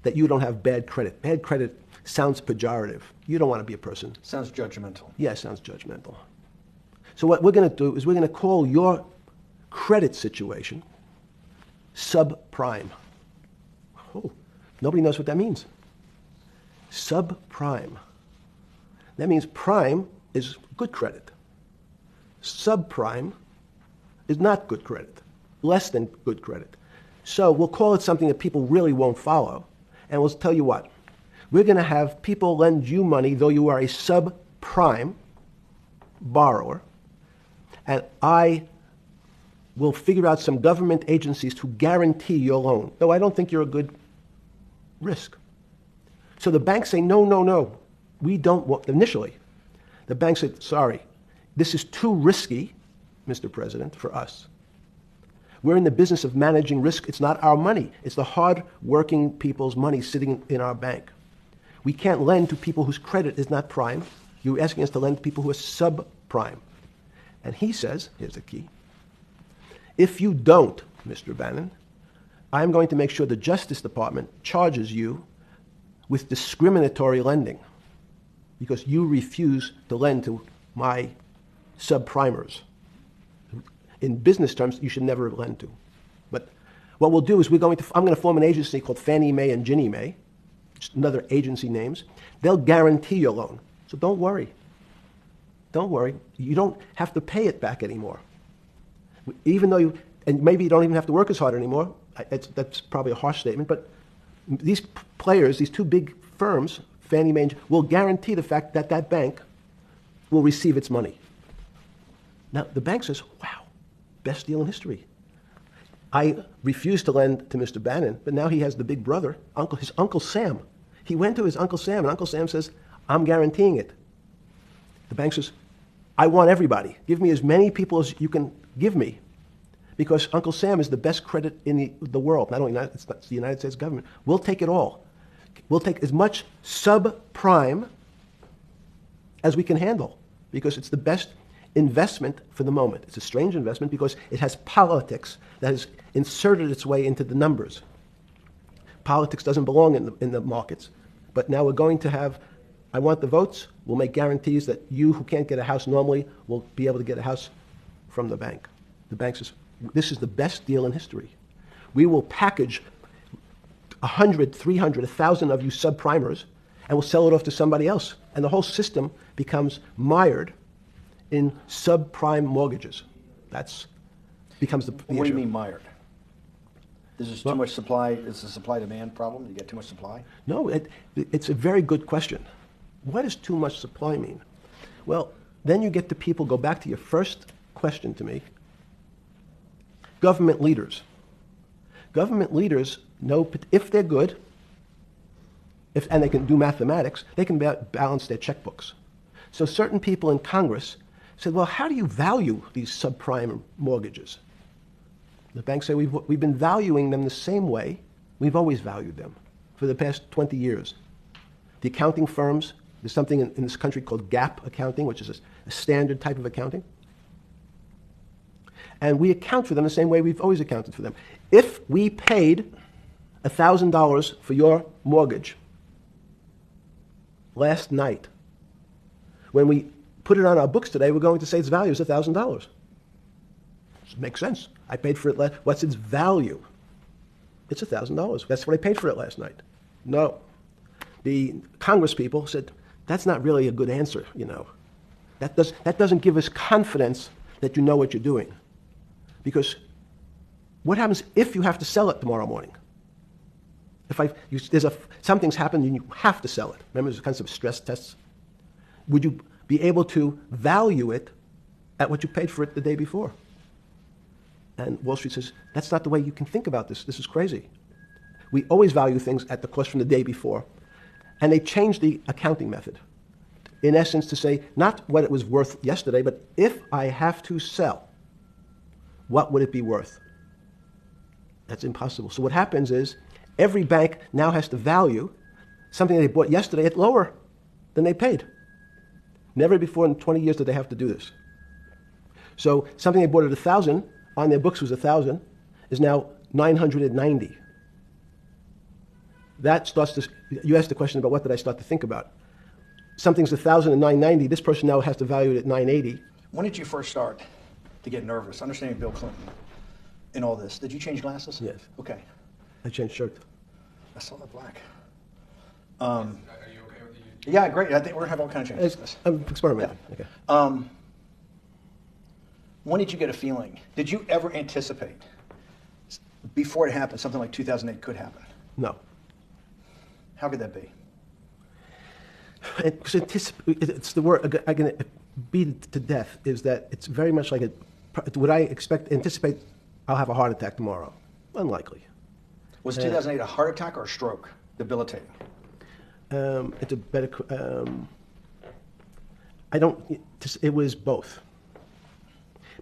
that you don't have bad credit. Bad credit sounds pejorative. You don't want to be a person. Sounds judgmental. Yeah, it sounds judgmental. So what we're going to do is we're going to call your credit situation subprime. Oh, nobody knows what that means. Subprime. That means prime is good credit. Subprime is not good credit, less than good credit. So we'll call it something that people really won't follow. And we'll tell you what, we're going to have people lend you money, though you are a subprime borrower, and I we'll figure out some government agencies to guarantee your loan. No, I don't think you're a good risk. So the banks say, no, no, no, we don't want, initially, the bank said, sorry, this is too risky, Mr. President, for us. We're in the business of managing risk. It's not our money. It's the hard-working people's money sitting in our bank. We can't lend to people whose credit is not prime. You're asking us to lend to people who are subprime. And he says, here's the key, if you don't, Mr. Bannon, I'm going to make sure the Justice Department charges you with discriminatory lending because you refuse to lend to my subprimers. In business terms, you should never lend to. But what we'll do is I'm going to form an agency called Fannie Mae and Ginnie Mae, just another agency names. They'll guarantee your loan. So don't worry. Don't worry. You don't have to pay it back anymore. Even though and maybe you don't even have to work as hard anymore. That's probably a harsh statement, but these players, these two big firms, Fannie Mae, will guarantee the fact that that bank will receive its money. Now, the bank says, wow, best deal in history. I refused to lend to Mr. Bannon, but now he has the big brother, his Uncle Sam. He went to his Uncle Sam, and Uncle Sam says, I'm guaranteeing it. The bank says, I want everybody. Give me as many people as you can give me, because Uncle Sam is the best credit in the world, not only it's the United States government. We'll take it all. We'll take as much subprime as we can handle, because it's the best investment for the moment. It's a strange investment because it has politics that has inserted its way into the numbers. Politics doesn't belong in the markets, but now we're going to have, I want the votes, we'll make guarantees that you who can't get a house normally will be able to get a house from the bank. The bank says, this is the best deal in history. We will package 100, 300, 1,000 of you subprimers, and we'll sell it off to somebody else. And the whole system becomes mired in subprime mortgages. That's becomes the What do issue. you mean mired? Is there too much supply? Is it a supply-demand problem? You get too much supply? No, it's a very good question. What does too much supply mean? Well, then you get to people, go back to your first question to me. Government leaders. Government leaders know if they're good, and they can do mathematics, they can balance their checkbooks. So certain people in Congress said, well, how do you value these subprime mortgages? The banks say, we've been valuing them the same way we've always valued them for the past 20 years. The accounting firms, there's something in this country called GAAP accounting, which is a standard type of accounting. And we account for them the same way we've always accounted for them. If we paid $1,000 for your mortgage last night, when we put it on our books today, we're going to say its value is $1,000. Makes sense. I paid for it. What's its value? It's $1,000. That's what I paid for it last night. No. The Congress people said, that's not really a good answer, you know. That doesn't give us confidence that you know what you're doing. Because what happens if you have to sell it tomorrow morning? Something's happened and you have to sell it. Remember, there's a concept of stress tests. Would you be able to value it at what you paid for it the day before? And Wall Street says, that's not the way you can think about this. This is crazy. We always value things at the cost from the day before. And they changed the accounting method, in essence, to say not what it was worth yesterday, but if I have to sell, what would it be worth? That's impossible. So what happens is every bank now has to value something they bought yesterday at lower than they paid. Never before in 20 years did they have to do this. So something they bought at 1,000, on their books was 1,000, is now 990. That starts to, you asked the question about what did I start to think about. Something's 1,000 and 990, this person now has to value it at 980. When did you first start to get nervous? Understanding Bill Clinton in all this. Did you change glasses? Yes. Okay. I changed shirt. I saw the black. Are you okay with the? Yeah, great. I think we're going to have all kinds of changes. I'm experimenting. Yeah. Okay. When did you get a feeling? Did you ever anticipate, before it happened, something like 2008 could happen? No. How could that be? It's the word, I'm going to beat it to death, is that it's very much like Would I anticipate I'll have a heart attack tomorrow? Unlikely. Was 2008 a heart attack or a stroke? Debilitating. It's a better. I don't. It was both.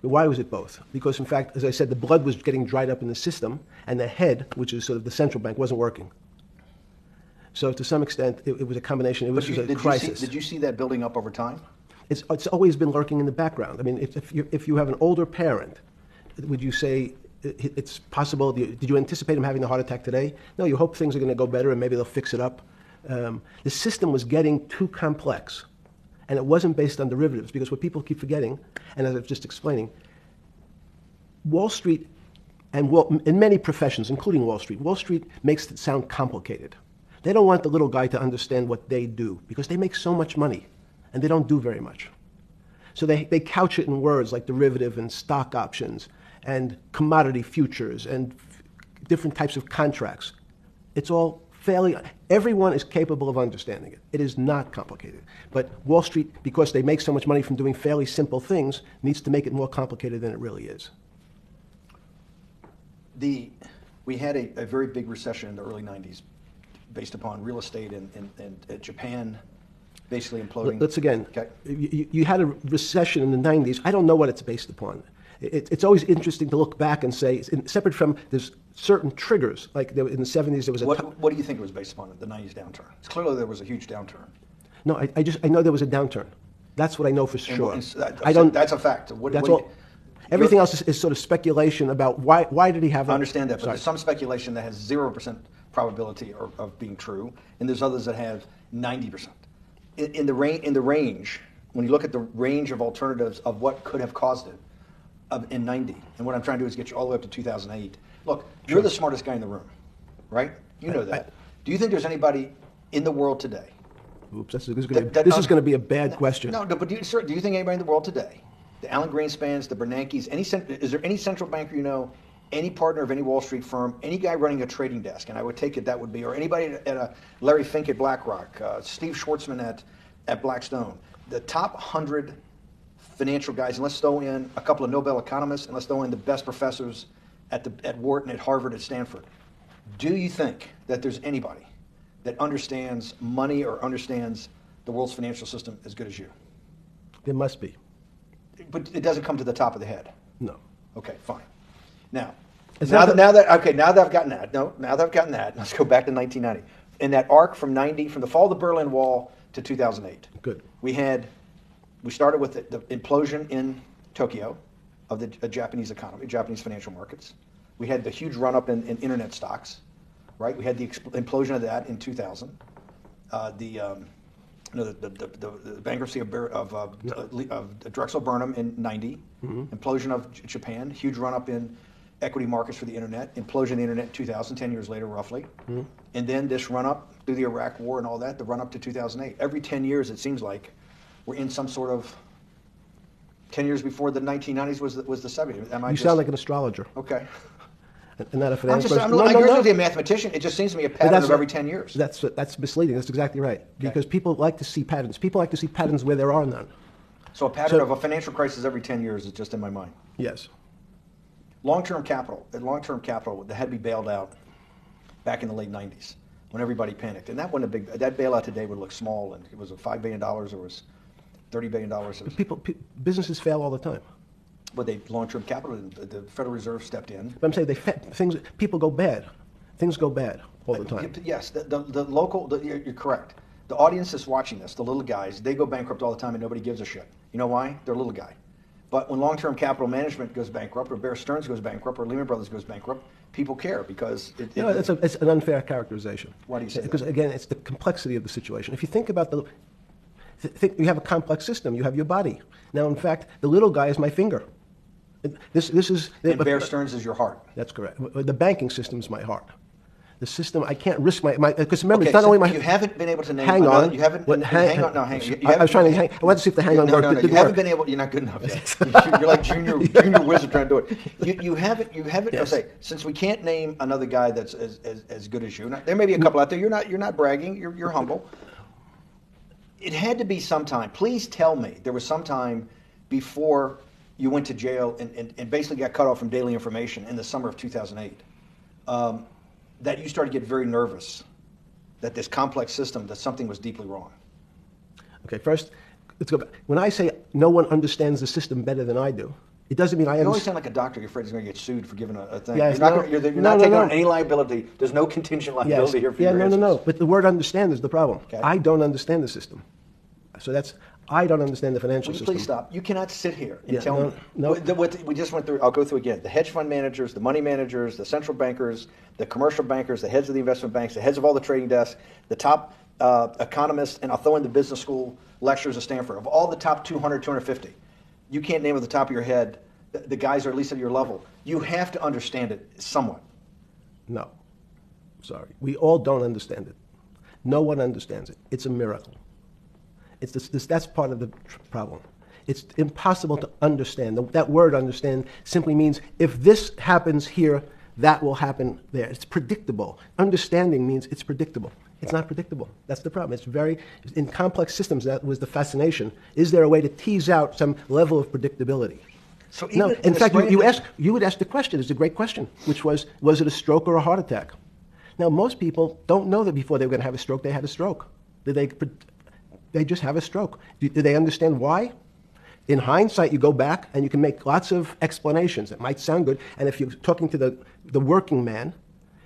But why was it both? Because in fact, as I said, the blood was getting dried up in the system, and the head, which is sort of the central bank, wasn't working. So to some extent, it was a combination. It was just a crisis. Did you see that building up over time? It's always been lurking in the background. I mean, if you have an older parent, would you say it's possible? Did you anticipate him having a heart attack today? No, you hope things are going to go better and maybe they'll fix it up. The system was getting too complex, and it wasn't based on derivatives, because what people keep forgetting, and as I was just explaining, Wall Street, and in many professions, including Wall Street makes it sound complicated. They don't want the little guy to understand what they do, because they make so much money, and they don't do very much. So they couch it in words like derivative and stock options and commodity futures and different types of contracts. It's all everyone is capable of understanding it. It is not complicated. But Wall Street, because they make so much money from doing fairly simple things, needs to make it more complicated than it really is. We had a very big recession in the early 90s based upon real estate and Japan basically imploding. Let's again, okay. You had a recession in the 90s. I don't know what it's based upon. It's always interesting to look back and say, separate from there's certain triggers, like in the 70s there was a... What do you think it was based upon, the 90s downturn? It's clearly there was a huge downturn. No, I know there was a downturn. That's what I know for sure. That's a fact. Everything else is sort of speculation about why did he have... I understand that, but there's some speculation that has 0% probability of being true, and there's others that have 90%. In the range, when you look at the range of alternatives of what could have caused it, in 90, and what I'm trying to do is get you all the way up to 2008. Look, you're the smartest guy in the room, right? You know that. Do you think there's anybody in the world today? Oops, this is going to be a bad question. No, but do you think anybody in the world today, the Alan Greenspans, the Bernankes, is there any central banker you know, any partner of any Wall Street firm, any guy running a trading desk, and I would take it that would be, or anybody at a Larry Fink at BlackRock, Steve Schwartzman at Blackstone, the top 100 financial guys, and let's throw in a couple of Nobel economists, and let's throw in the best professors at Wharton, at Harvard, at Stanford. Do you think that there's anybody that understands money or understands the world's financial system as good as you? There must be. But it doesn't come to the top of the head. No. Okay, fine. Now that I've gotten that, let's go back to 1990. In that arc from the fall of the Berlin Wall to 2008. Good. We started with the implosion in Tokyo of the Japanese economy, Japanese financial markets. We had the huge run-up in internet stocks, right? We had the implosion of that in 2000. The bankruptcy of Drexel Burnham in 90, implosion of Japan, huge run-up in equity markets for the internet, implosion of the internet in 2000, 10 years later roughly. And then this run-up through the Iraq War and all that, the run-up to 2008. Every 10 years it seems like we're in some sort of 10 years before the 1990s was the 70s. You sound like an astrologer. Okay. And not a finance person. I'm not a mathematician. It just seems to me a pattern of every 10 years. That's misleading. That's exactly right. Okay. Because people like to see patterns. People like to see patterns where there are none. So a pattern of a financial crisis every 10 years is just in my mind. Yes. Long-term capital that had to be bailed out back in the late 90s when everybody panicked. And that bailout today would look small, and it was $5 billion or was $30 billion. Businesses fail all the time. But long-term capital, the Federal Reserve stepped in. But I'm saying people go bad. Things go bad all the time. Yes, you're correct. The audience that's watching this, the little guys, they go bankrupt all the time and nobody gives a shit. You know why? They're a little guy. But when long-term capital management goes bankrupt, or Bear Stearns goes bankrupt, or Lehman Brothers goes bankrupt, people care because it's an unfair characterization. Why do you say that? Because again, it's the complexity of the situation. If you think about you have a complex system. You have your body. Now, in fact, the little guy is my finger. This is. And Bear Stearns is your heart. That's correct. The banking system is my heart. The system, I can't risk my because remember, it's not only my. You haven't been able to name. Hang on. You haven't. Hang on. No, hang on. I was trying to hang. I wanted to see if the hang on worked. No, you haven't been able. You're not good enough yet. You're like junior wizard trying to do it. You haven't. Yes. I'll say, since we can't name another guy that's as good as you. There may be a couple out there. You're not bragging. You're humble. It had to be sometime. Please tell me there was some time before you went to jail and basically got cut off from daily information in the summer of 2008, that you started to get very nervous that this complex system, that something was deeply wrong? Okay, first, let's go back. When I say no one understands the system better than I do, it doesn't mean I You always understand. sound like a doctor. You're afraid he's going to get sued for giving a thing. Yeah, you're not, no, gonna, you're no, not no, taking no. on any liability. There's no contingent liability here for Yeah, your no, answers. no, no. But the word understand is the problem. Okay. I don't understand the system. So I don't understand the financial Will you system. please stop? You cannot sit here and Yeah, tell me. no. What we just went through, I'll go through again. The hedge fund managers, the money managers, the central bankers, the commercial bankers, the heads of the investment banks, the heads of all the trading desks, the top economists, and I'll throw in the business school lecturers at Stanford. Of all the top 200, 250, you can't name at the top of your head the guys are at least at your level. You have to understand it somewhat. No. Sorry. We all don't understand it. No one understands it. It's a miracle. That's part of the problem. It's impossible to understand. That word understand simply means if this happens here, that will happen there. It's predictable. Understanding means it's predictable. It's not predictable. That's the problem. In complex systems, that was the fascination. Is there a way to tease out some level of predictability? So No. even In fact, you explaining- would ask the question. It's a great question, which was it a stroke or a heart attack? Now, most people don't know that before they were going to have a stroke, they had a stroke. They just have a stroke. Do they understand why? In hindsight, you go back and you can make lots of explanations. It might sound good. And if you're talking to the working man,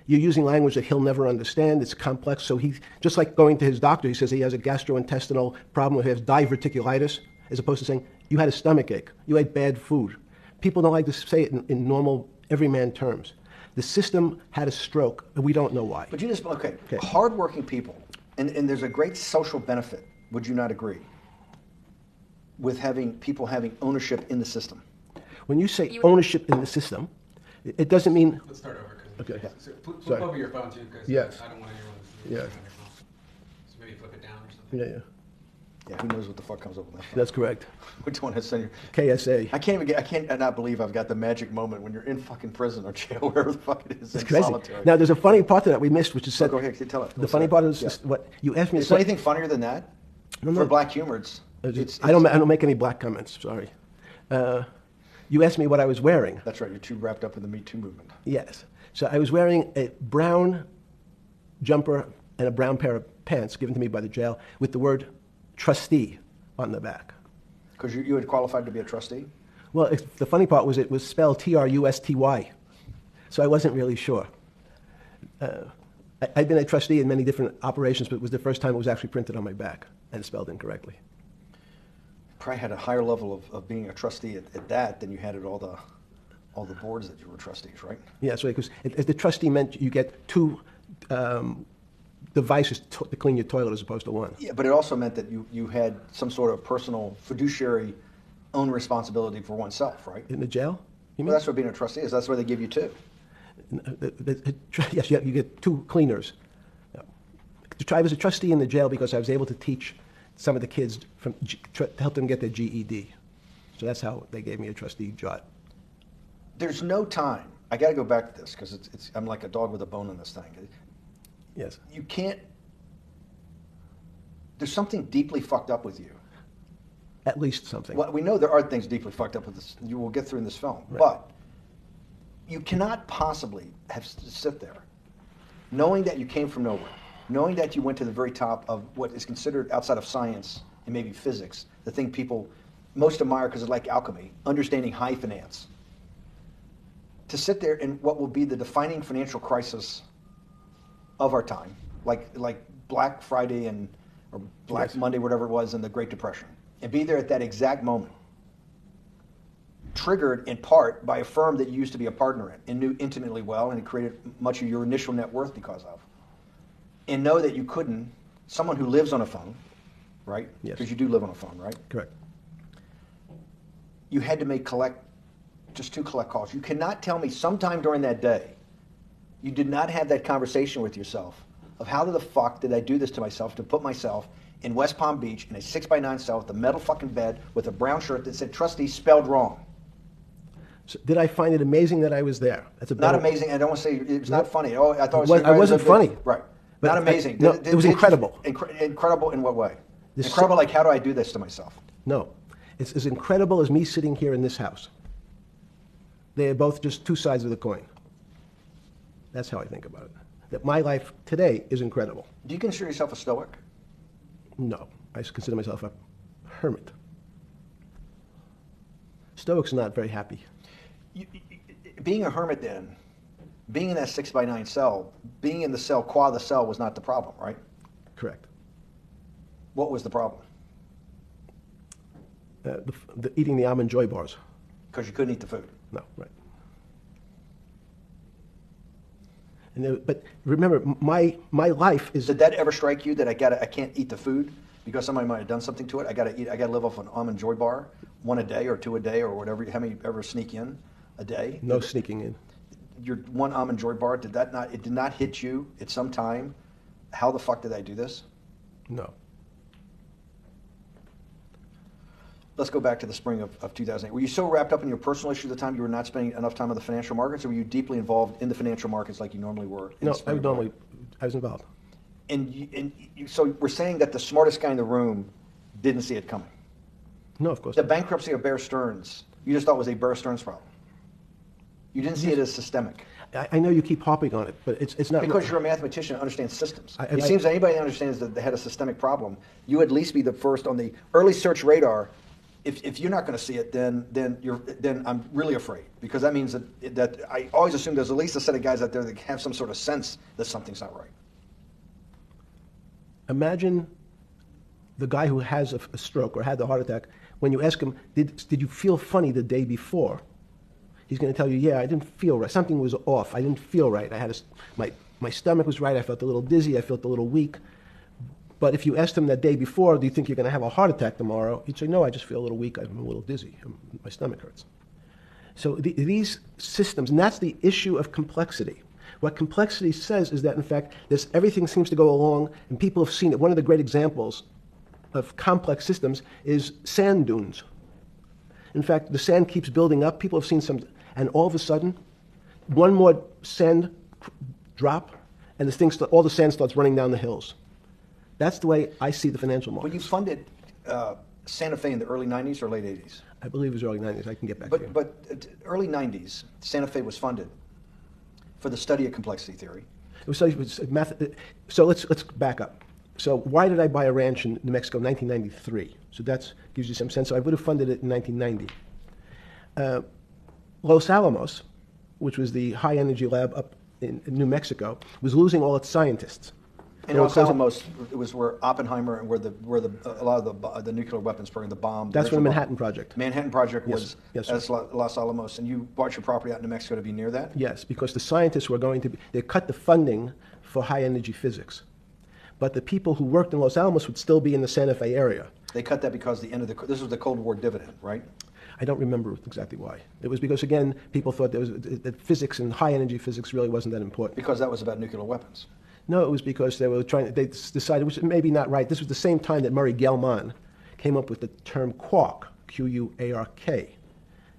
you're using language that he'll never understand. It's complex. So he, just like going to his doctor, he says he has a gastrointestinal problem, or he has diverticulitis, as opposed to saying, you had a stomach ache, you ate bad food. People don't like to say it in normal, everyman terms. The system had a stroke, and we don't know why. But you just, okay. Hardworking people, and there's a great social benefit, would you not agree, with people having ownership in the system? When you say ownership in the system, it doesn't mean. Let's start over. Okay. So flip Sorry. over your phone too, because Yes. I don't want anyone to see Yes. on your phone. So maybe flip it down or something. Yeah, yeah. Yeah, who knows what the fuck comes up with that? That's correct. Which one has send you? KSA. I can't not believe I've got the magic moment when you're in fucking prison or jail, wherever the fuck it is, It's in crazy. solitary. Now, there's a funny part to that we missed, which is said. Go ahead, tell it. The funny part is just what you asked me. Is there anything funnier than that? No. For black humor, I don't make any black comments. Sorry. You asked me what I was wearing. That's right. You're too wrapped up in the Me Too movement. Yes. So I was wearing a brown jumper and a brown pair of pants given to me by the jail with the word trustee on the back. Because you had qualified to be a trustee? Well, the funny part was it was spelled Trusty. So I wasn't really sure. I'd been a trustee in many different operations, but it was the first time it was actually printed on my back and spelled incorrectly. Probably had a higher level of being a trustee at that than you had at all the boards that you were trustees, right? Yeah, so because the trustee meant you get two devices to clean your toilet as opposed to one. Yeah, but it also meant that you had some sort of personal fiduciary own responsibility for oneself, right? In the jail? You mean? Well, that's what being a trustee is. That's why they give you two. Yes, you get two cleaners. I was a trustee in the jail because I was able to teach some of the kids to help them get their GED. So that's how they gave me a trustee job. There's no time. I got to go back to this because I'm like a dog with a bone in this thing. Yes. You can't. There's something deeply fucked up with you. At least something. Well, we know there are things deeply fucked up with this. You will get through in this film, Right. but you cannot possibly sit there, knowing that you came from nowhere, knowing that you went to the very top of what is considered outside of science and maybe physics, the thing people most admire because it's like alchemy, understanding high finance. To sit there in what will be the defining financial crisis of our time, like Black Friday or Black Yes. Monday, whatever it was, in the Great Depression, and be there at that exact moment, triggered in part by a firm that you used to be a partner in and knew intimately well, and it created much of your initial net worth because of, and know that you couldn't, someone who lives on a phone, right? Yes. Because you do live on a phone, right? Correct. You had to make just two collect calls. You cannot tell me sometime during that day you did not have that conversation with yourself of how the fuck did I do this to myself to put myself in West Palm Beach in a 6x9 cell with a metal fucking bed with a brown shirt that said trustee spelled wrong. So did I find it amazing that I was there? That's a Not better- amazing. I don't want to say it's not funny. Oh, I thought I wasn't funny. Right. But Not amazing. it was incredible. Incredible in what way? This Incredible like how do I do this to myself? No. It's as incredible as me sitting here in this house. They are both just two sides of the coin. That's how I think about it. That my life today is incredible. Do you consider yourself a stoic? No, I consider myself a hermit. Stoics are not very happy. Being a hermit then, being in that 6x9 cell, being in the cell qua the cell was not the problem, right? Correct. What was the problem? Eating the almond joy bars. Because you couldn't eat the food. No, right. But remember, my life is. Did that ever strike you that I can't eat the food because somebody might have done something to it? I got to live off an almond joy bar, one a day or two a day or whatever. How many ever sneak in a day? No sneaking in. Your one almond joy bar, it did not hit you at some time? How the fuck did I do this? No. Let's go back to the spring of 2008. Were you so wrapped up in your personal issues at the time you were not spending enough time on the financial markets, or were you deeply involved in the financial markets like you normally were? No, I was involved. So we're saying that the smartest guy in the room didn't see it coming. No, of course The not. bankruptcy of Bear Stearns, you just thought was a Bear Stearns problem. You didn't see it as systemic. I know you keep harping on it, but it's not. Because you're a mathematician and understand systems. I- It seems that anybody that understands that they had a systemic problem, you would at least be the first on the early search radar. If you're not going to see it, then I'm really afraid, because that means that I always assume there's at least a set of guys out there that have some sort of sense that something's not right. Imagine the guy who has a stroke or had the heart attack. When you ask him, did you feel funny the day before? He's going to tell you, yeah, I didn't feel right. Something was off. I didn't feel right. My stomach was right. I felt a little dizzy. I felt a little weak. But if you asked him that day before, do you think you're going to have a heart attack tomorrow? He'd say, no, I just feel a little weak. I'm a little dizzy. My stomach hurts. So these systems, and that's the issue of complexity. What complexity says is that, in fact, everything seems to go along, and people have seen it. One of the great examples of complex systems is sand dunes. In fact, the sand keeps building up. People have seen some, and all of a sudden, one more sand drop, and all the sand starts running down the hills. That's the way I see the financial markets. When you funded Santa Fe in the early 90s or late 80s? I believe it was early 90s. I can get back to you. But early 90s, Santa Fe was funded for the study of complexity theory. So let's back up. So why did I buy a ranch in New Mexico in 1993? So that gives you some sense. So I would have funded it in 1990. Los Alamos, which was the high energy lab up in New Mexico, was losing all its scientists. And Los Alamos, it was where Oppenheimer and where a lot of the nuclear weapons program, the bomb. That's where the Manhattan Project. Manhattan Project Yes. was Yes, sir. Los Alamos, and you bought your property out in New Mexico to be near that? Yes, because the scientists were they cut the funding for high energy physics. But the people who worked in Los Alamos would still be in the Santa Fe area. They cut that because this was the Cold War dividend, right? I don't remember exactly why. It was because, again, people thought that physics and high energy physics really wasn't that important. Because that was about nuclear weapons. No, it was because they decided, which is maybe not right. This was the same time that Murray Gell-Mann came up with the term quark, Q-U-A-R-K.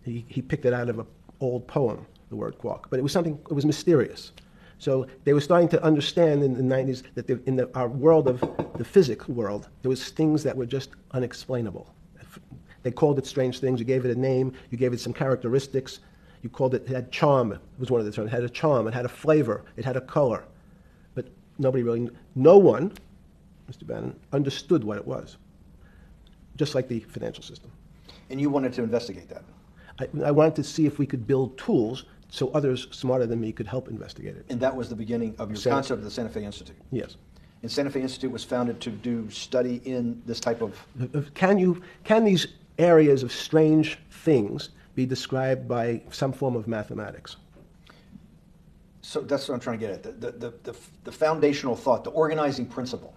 He picked it out of an old poem, the word quark. But it was mysterious. So they were starting to understand in the 90s that in our world of the physics world, there was things that were just unexplainable. They called it strange things. You gave it a name. You gave it some characteristics. You called it had charm. It was one of the terms. It had a charm. It had a flavor. It had a color. But no one, Mr. Bannon, understood what it was. Just like the financial system. And you wanted to investigate that? I wanted to see if we could build tools so others smarter than me could help investigate it. And that was the beginning of your concept of the Santa Fe Institute? Yes. And Santa Fe Institute was founded to do study in this type of... Can these areas of strange things be described by some form of mathematics? So that's what I'm trying to get at. The foundational thought, the organizing principle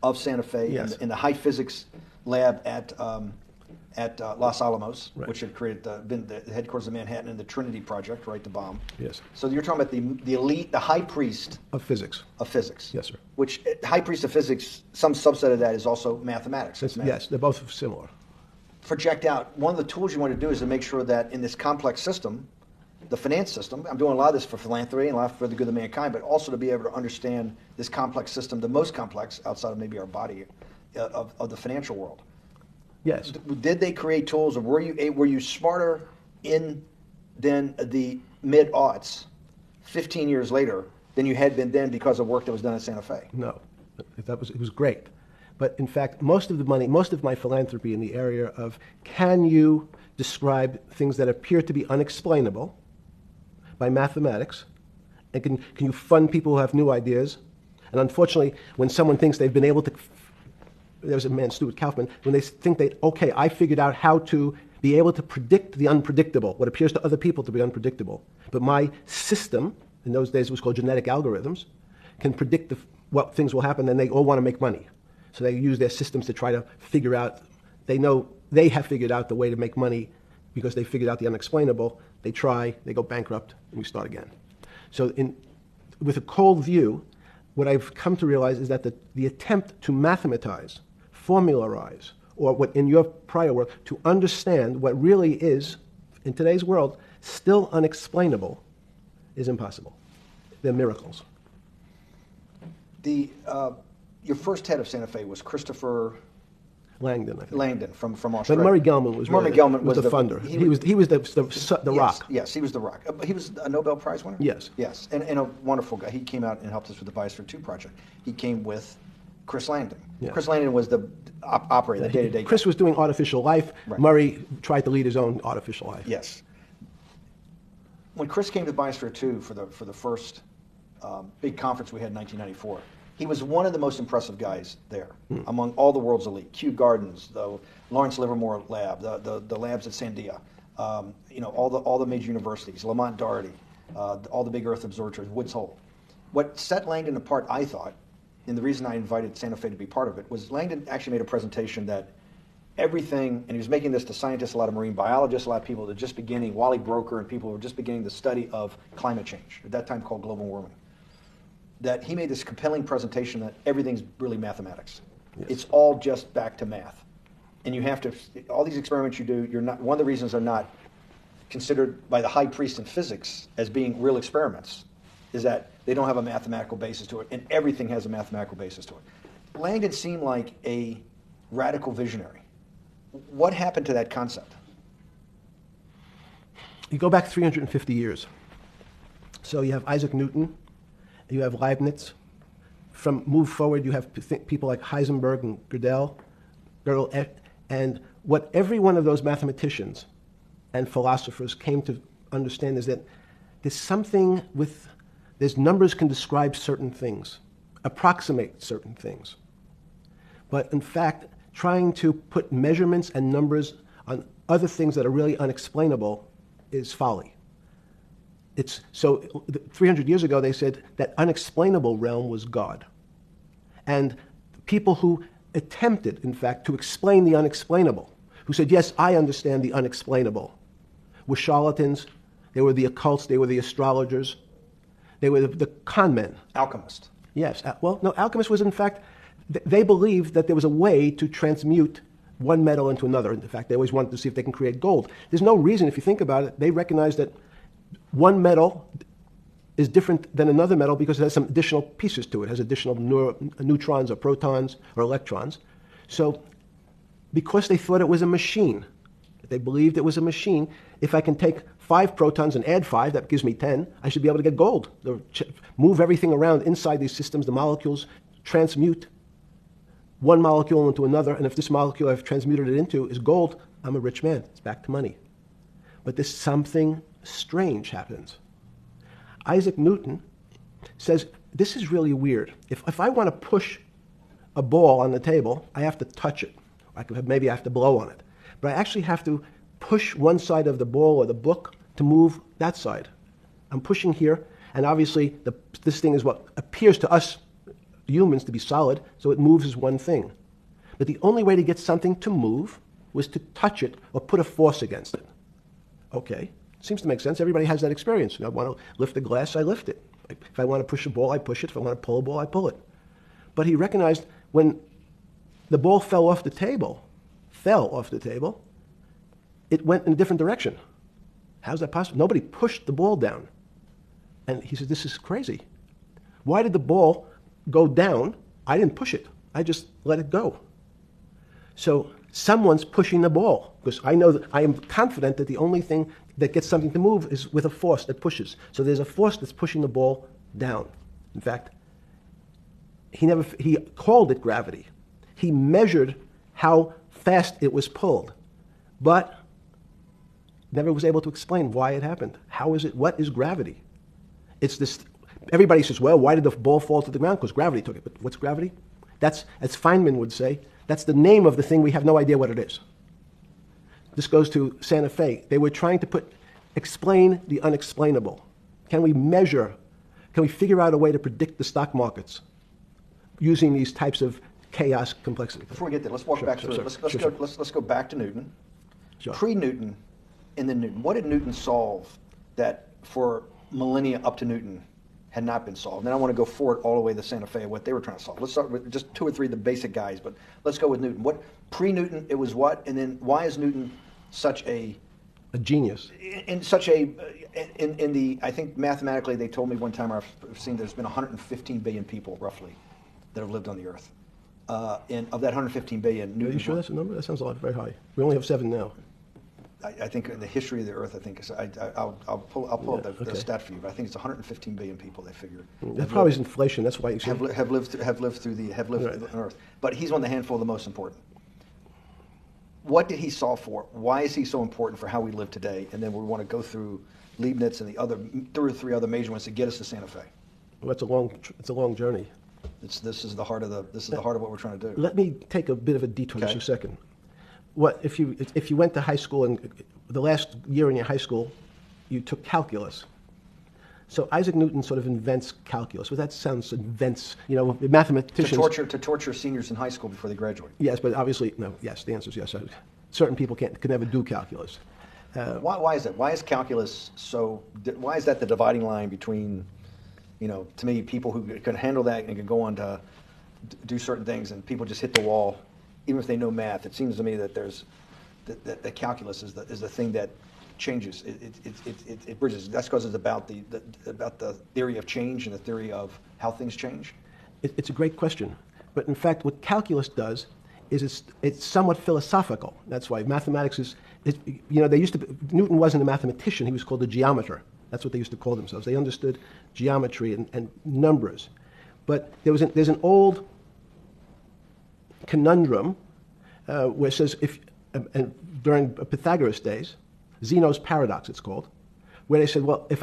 of Santa Fe Yes. in the high physics lab at Los Alamos, Right. which had been the headquarters of Manhattan, and the Trinity Project, right, the bomb. Yes. So you're talking about the elite, the high priest Of physics. of physics. Yes, sir. Which high priest of physics, some subset of that is also mathematics. It's math. Yes, they're both similar. Project out. One of the tools you want to do is to make sure that in this complex system, the finance system, I'm doing a lot of this for philanthropy and a lot for the good of mankind, but also to be able to understand this complex system, the most complex outside of maybe our body, of the financial world. Yes. Did they create tools, or were you smarter in then the mid-aughts, 15 years later, than you had been then because of work that was done at Santa Fe? No, it was great. But in fact, most of the money, most of my philanthropy in the area of can you describe things that appear to be unexplainable by mathematics, and can you fund people who have new ideas? And unfortunately, when someone thinks they've been able to, there's a man, Stuart Kaufman, when they think okay, I figured out how to be able to predict the unpredictable, what appears to other people to be unpredictable. But my system, in those days it was called genetic algorithms, can predict what things will happen, and they all want to make money. So they use their systems to try to figure out, they know they have figured out the way to make money because they figured out the unexplainable. They try, they go bankrupt, and we start again. So with a cold view, what I've come to realize is that the attempt to mathematize, formularize, or what in your prior work, to understand what really is, in today's world, still unexplainable, is impossible. They're miracles. Your first head of Santa Fe was Christopher Langdon, I think. Langdon from Australia. But Murray Gell-Mann was the funder. He was the yes, rock. Yes, he was the rock. He was a Nobel Prize winner? Yes. Yes, and a wonderful guy. He came out and helped us with the Biosphere 2 project. He came with Chris Langdon. Yeah. Chris Langdon was the operator, the day-to-day Chris guy. was doing artificial life. Right. Murray tried to lead his own artificial life. Yes. When Chris came to Biosphere 2 for the first big conference we had in 1994, he was one of the most impressive guys there among all the world's elite. Kew Gardens, the Lawrence Livermore Lab, the labs at Sandia, all the major universities, Lamont Doherty, all the big Earth observatories, Woods Hole. What set Langdon apart, I thought, and the reason I invited Santa Fe to be part of it, was Langdon actually made a presentation that everything, and he was making this to scientists, a lot of marine biologists, a lot of people that were just beginning, Wally Broker and people who were just beginning the study of climate change, at that time called global warming. That he made this compelling presentation that everything's really mathematics. Yes. It's all just back to math. And you have to, all these experiments you do, one of the reasons they're not considered by the high priest in physics as being real experiments is that they don't have a mathematical basis to it, and everything has a mathematical basis to it. Langdon seemed like a radical visionary. What happened to that concept? You go back 350 years. So you have Isaac Newton, you have Leibniz. Move forward, you have people like Heisenberg and Gödel, and what every one of those mathematicians and philosophers came to understand is that there's numbers can describe certain things, approximate certain things. But in fact, trying to put measurements and numbers on other things that are really unexplainable is folly. 300 years ago, they said that unexplainable realm was God. And people who attempted, in fact, to explain the unexplainable, who said, yes, I understand the unexplainable, were charlatans, they were the occults, they were the astrologers, they were the con men. Alchemist. Yes. Well, no, alchemist was, in fact, they believed that there was a way to transmute one metal into another. In fact, they always wanted to see if they can create gold. There's no reason, if you think about it, they recognize that one metal is different than another metal because it has some additional pieces to it. It has additional neutrons or protons or electrons. So because they thought it was a machine, they believed it was a machine, if I can take 5 protons and add 5, that gives me 10, I should be able to get gold. Move everything around inside these systems, the molecules transmute one molecule into another, and if this molecule I've transmuted it into is gold, I'm a rich man. It's back to money. But there's something strange happens. Isaac Newton says, this is really weird. If I want to push a ball on the table, I have to touch it. Maybe I have to blow on it. But I actually have to push one side of the ball or the book to move that side. I'm pushing here, and obviously this thing is what appears to us humans to be solid, so it moves as one thing. But the only way to get something to move was to touch it or put a force against it. Okay, seems to make sense. Everybody has that experience. I want to lift a glass, I lift it. If I want to push a ball, I push it. If I want to pull a ball, I pull it. But he recognized when the ball fell off the table, it went in a different direction. How's that possible? Nobody pushed the ball down. And he said, this is crazy. Why did the ball go down? I didn't push it. I just let it go. So someone's pushing the ball, because I am confident that the only thing that gets something to move is with a force that pushes. So there's a force that's pushing the ball down. In fact, he called it gravity. He measured how fast it was pulled, but never was able to explain why it happened. How is it? What is gravity? It's this. Everybody says, well, why did the ball fall to the ground? Because gravity took it. But what's gravity? That's, as Feynman would say, that's the name of the thing. We have no idea what it is. This goes to Santa Fe. They were trying to explain the unexplainable. Can we measure? Can we figure out a way to predict the stock markets using these types of chaos complexity? Before we get there, let's walk back through it. Let's go back to Newton. Sure. Pre-Newton and then Newton. What did Newton solve that for millennia up to Newton had not been solved? And then I want to go forward all the way to Santa Fe, what they were trying to solve. Let's start with just 2 or 3 of the basic guys, but let's go with Newton. What pre-Newton it was what, and then why is Newton such a genius? In such a in the I think mathematically they told me one time I've seen there's been 115 billion people roughly that have lived on the earth. And of that 115 billion, Newton. Are you sure that's a number? That sounds a lot very high. We only have 7 now. I think in the history of the Earth, I think I'll pull up the stat for you, but I think it's 115 billion people. They figure that probably is inflation. That's why you have lived through the Earth. But he's one of the handful of the most important. What did he solve for? Why is he so important for how we live today? And then we want to go through Leibniz and the other 2 or 3 other major ones to get us to Santa Fe. Well, it's a long journey. This is the heart of what we're trying to do. Let me take a bit of a detour Okay. just a second. What if you went to high school and the last year in your high school, you took calculus? So Isaac Newton sort of invents calculus. Well, that sounds mathematicians. To torture seniors in high school before they graduate. Yes, but obviously no. Yes, the answer is yes. Certain people could never do calculus. Why is that? Why is calculus so? Why is that the dividing line between, to me, people who can handle that and can go on to do certain things, and people just hit the wall, even if they know math? It seems to me that that calculus is the thing that changes. It bridges. That's because it's about the theory of change and the theory of how things change. It's a great question, but in fact, what calculus does is it's somewhat philosophical. That's why mathematics is. Newton wasn't a mathematician. He was called a geometer. That's what they used to call themselves. They understood geometry and numbers. But there's an old conundrum where it says during Pythagoras' days, Zeno's paradox it's called, where they said, well, if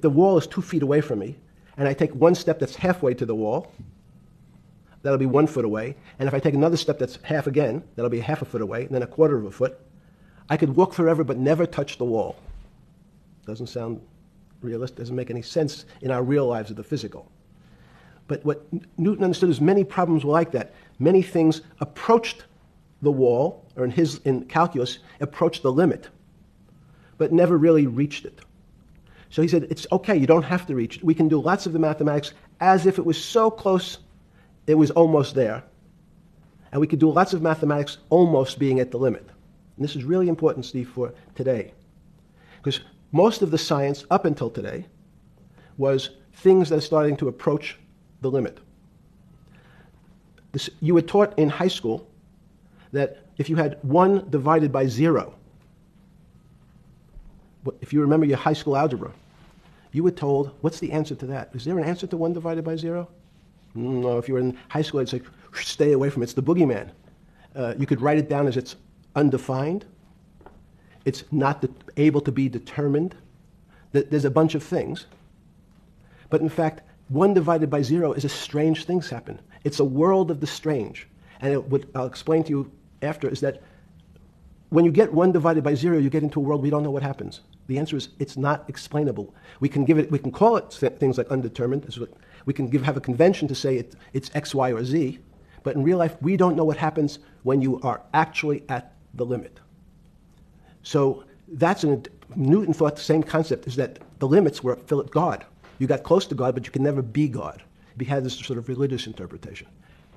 the wall is 2 feet away from me, and I take one step that's halfway to the wall, that'll be 1 foot away, and if I take another step that's half again, that'll be half a foot away, and then a quarter of a foot, I could walk forever but never touch the wall. Doesn't sound realistic, doesn't make any sense in our real lives of the physical. But what Newton understood is many problems were like that. Many things approached the wall, or in calculus, approached the limit, but never really reached it. So he said, it's okay, you don't have to reach it. We can do lots of the mathematics as if it was so close, it was almost there. And we could do lots of mathematics almost being at the limit. And this is really important, Steve, for today. Because most of the science up until today was things that are starting to approach the limit. You were taught in high school that if you had 1 divided by 0, if you remember your high school algebra, you were told, what's the answer to that? Is there an answer to 1 divided by 0? No, if you were in high school, it's like, stay away from it. It's the boogeyman. You could write it down as it's undefined. It's not able to be determined. There's a bunch of things. But in fact, 1 divided by 0 is a strange things happen. It's a world of the strange. And what I'll explain to you after is that when you get 1 divided by 0, you get into a world we don't know what happens. The answer is it's not explainable. We can call it things like undetermined. We can have a convention to say it's X, Y, or Z. But in real life, we don't know what happens when you are actually at the limit. So Newton thought the same concept is that the limits were God. You got close to God, but you can never be God. He had this sort of religious interpretation.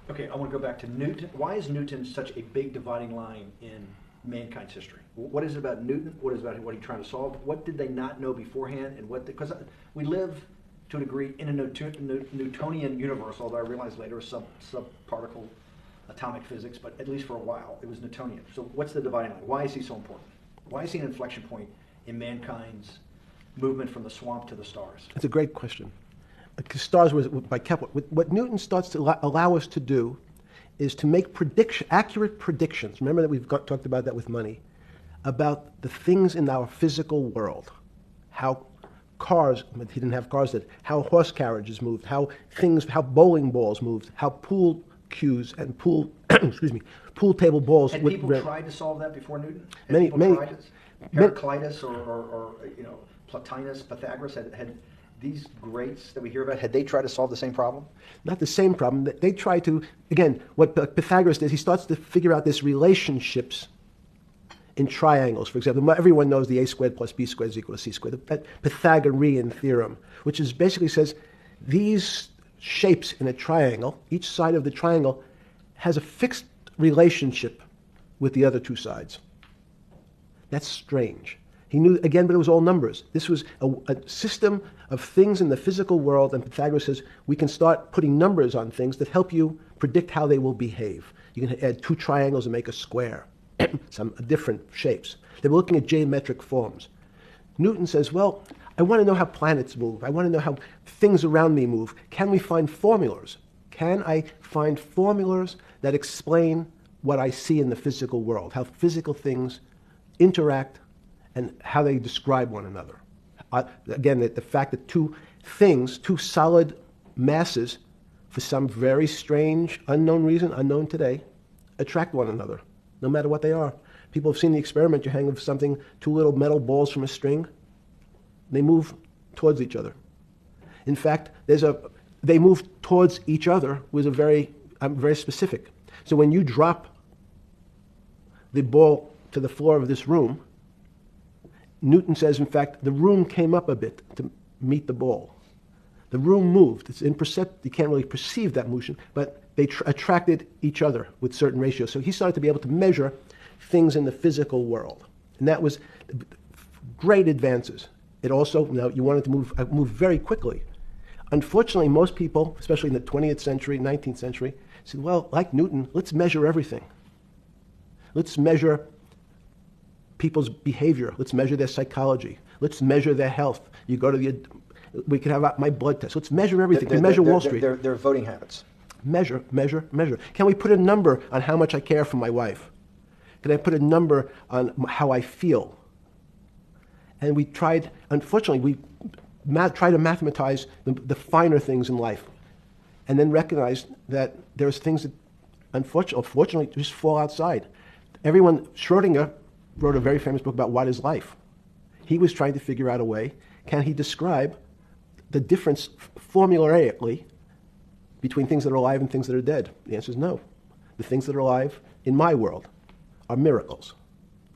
Okay, I want to go back to Newton. Why is Newton such a big dividing line in mankind's history? What is it about Newton? What is it about what he's trying to solve? What did they not know beforehand? And because we live to a degree in a Newtonian universe, although I realized later a atomic physics, but at least for a while, it was Newtonian. So what's the dividing line? Why is he so important? Why is he an inflection point in mankind's movement from the swamp to the stars? It's a great question. Because stars was by Kepler. What Newton starts to allow us to do is to make accurate predictions. Remember that we've talked about that with money, about the things in our physical world, how cars, he didn't have cars then, how horse carriages moved, how bowling balls moved, how pool cues and pool, pool table balls. Had people tried to solve that before Newton? Had Many, people many, tried it? Heraclitus or Plotinus, Pythagoras, had these greats that we hear about, had they tried to solve the same problem? Not the same problem. They try to, again, what Pythagoras does, he starts to figure out this relationships in triangles. For example, everyone knows the a squared plus b squared is equal to c squared, that Pythagorean theorem, which is basically says these shapes in a triangle, each side of the triangle has a fixed relationship with the other two sides. That's strange. He knew, again, but it was all numbers. This was a system of things in the physical world, and Pythagoras says we can start putting numbers on things that help you predict how they will behave. You can add two triangles and make a square, some different shapes. They were looking at geometric forms. Newton says, well, I want to know how planets move. I want to know how things around me move. Can we find formulas? Can I find formulas that explain what I see in the physical world, how physical things interact and how they describe one another? Again, the fact that two solid masses, for some very strange, unknown reason, unknown today, attract one another, no matter what they are. People have seen the experiment. You hang something, two little metal balls from a string, they move towards each other. In fact, they move towards each other was very specific. So when you drop the ball to the floor of this room, Newton says, in fact, the room came up a bit to meet the ball. The room moved. It's imperceptible. You can't really perceive that motion, but they attracted each other with certain ratios. So he started to be able to measure things in the physical world. And that was great advances. It also, you wanted to move very quickly. Unfortunately, most people, especially in the 20th century, 19th century, said, well, like Newton, let's measure everything. Let's measure people's behavior. Let's measure their psychology. Let's measure their health. You go to we can have my blood test. Let's measure everything. We can measure Wall Street. Their voting habits. Measure. Can we put a number on how much I care for my wife? Can I put a number on how I feel? And we tried, unfortunately, tried to mathematize the finer things in life, and then recognized that there's things that, unfortunately, just fall outside. Schrodinger wrote a very famous book about what is life. He was trying to figure out a way, can he describe the difference formulaically between things that are alive and things that are dead? The answer is no. The things that are alive in my world are miracles,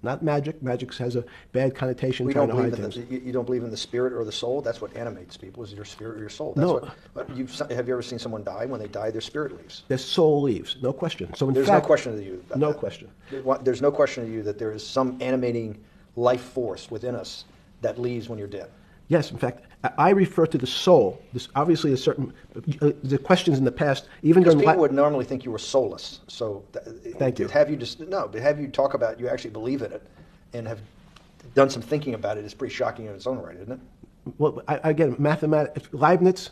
not magic. Magic has a bad connotation. You don't believe in the spirit or the soul? That's what animates people, is your spirit or your soul. That's No. Have you ever seen someone die? When they die, their spirit leaves. Their soul leaves, no question. So There's no question to you about No that. question. There's no question to you that there is some animating life force within us that leaves when you're dead. Yes, in fact, I refer to the soul. This obviously is certain. The questions in the past, even Because during people would normally think you were soulless. So Thank you. But have you talk about you actually believe in it and have done some thinking about it is pretty shocking in its own right, isn't it? Well, again, mathematics. Leibniz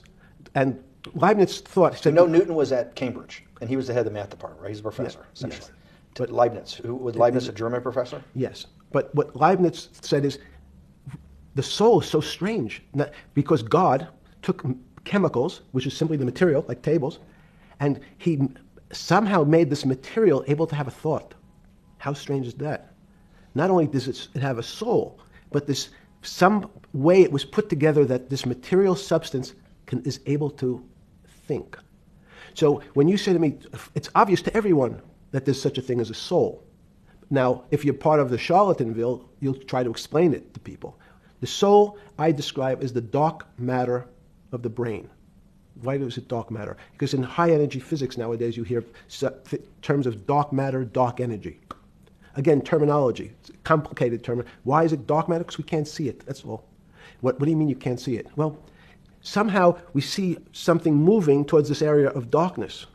thought. So Newton was at Cambridge, and he was the head of the math department, right? He's a professor, Yes, essentially. yes. But Leibniz, was Leibniz a German professor? Yes, but what Leibniz said is the soul is so strange because God took chemicals, which is simply the material, like tables, and he somehow made this material able to have a thought. How strange is that? Not only does it have a soul, but there's some way it was put together that this material substance is able to think. So when you say to me, it's obvious to everyone that there's such a thing as a soul. Now, if you're part of the Charlatanville, you'll try to explain it to people. The soul I describe as the dark matter of the brain. Why is it dark matter? Because in high energy physics nowadays you hear terms of dark matter, dark energy. Again, terminology. It's a complicated term. Why is it dark matter? Because we can't see it, that's all. What do you mean you can't see it? Well, somehow we see something moving towards this area of darkness.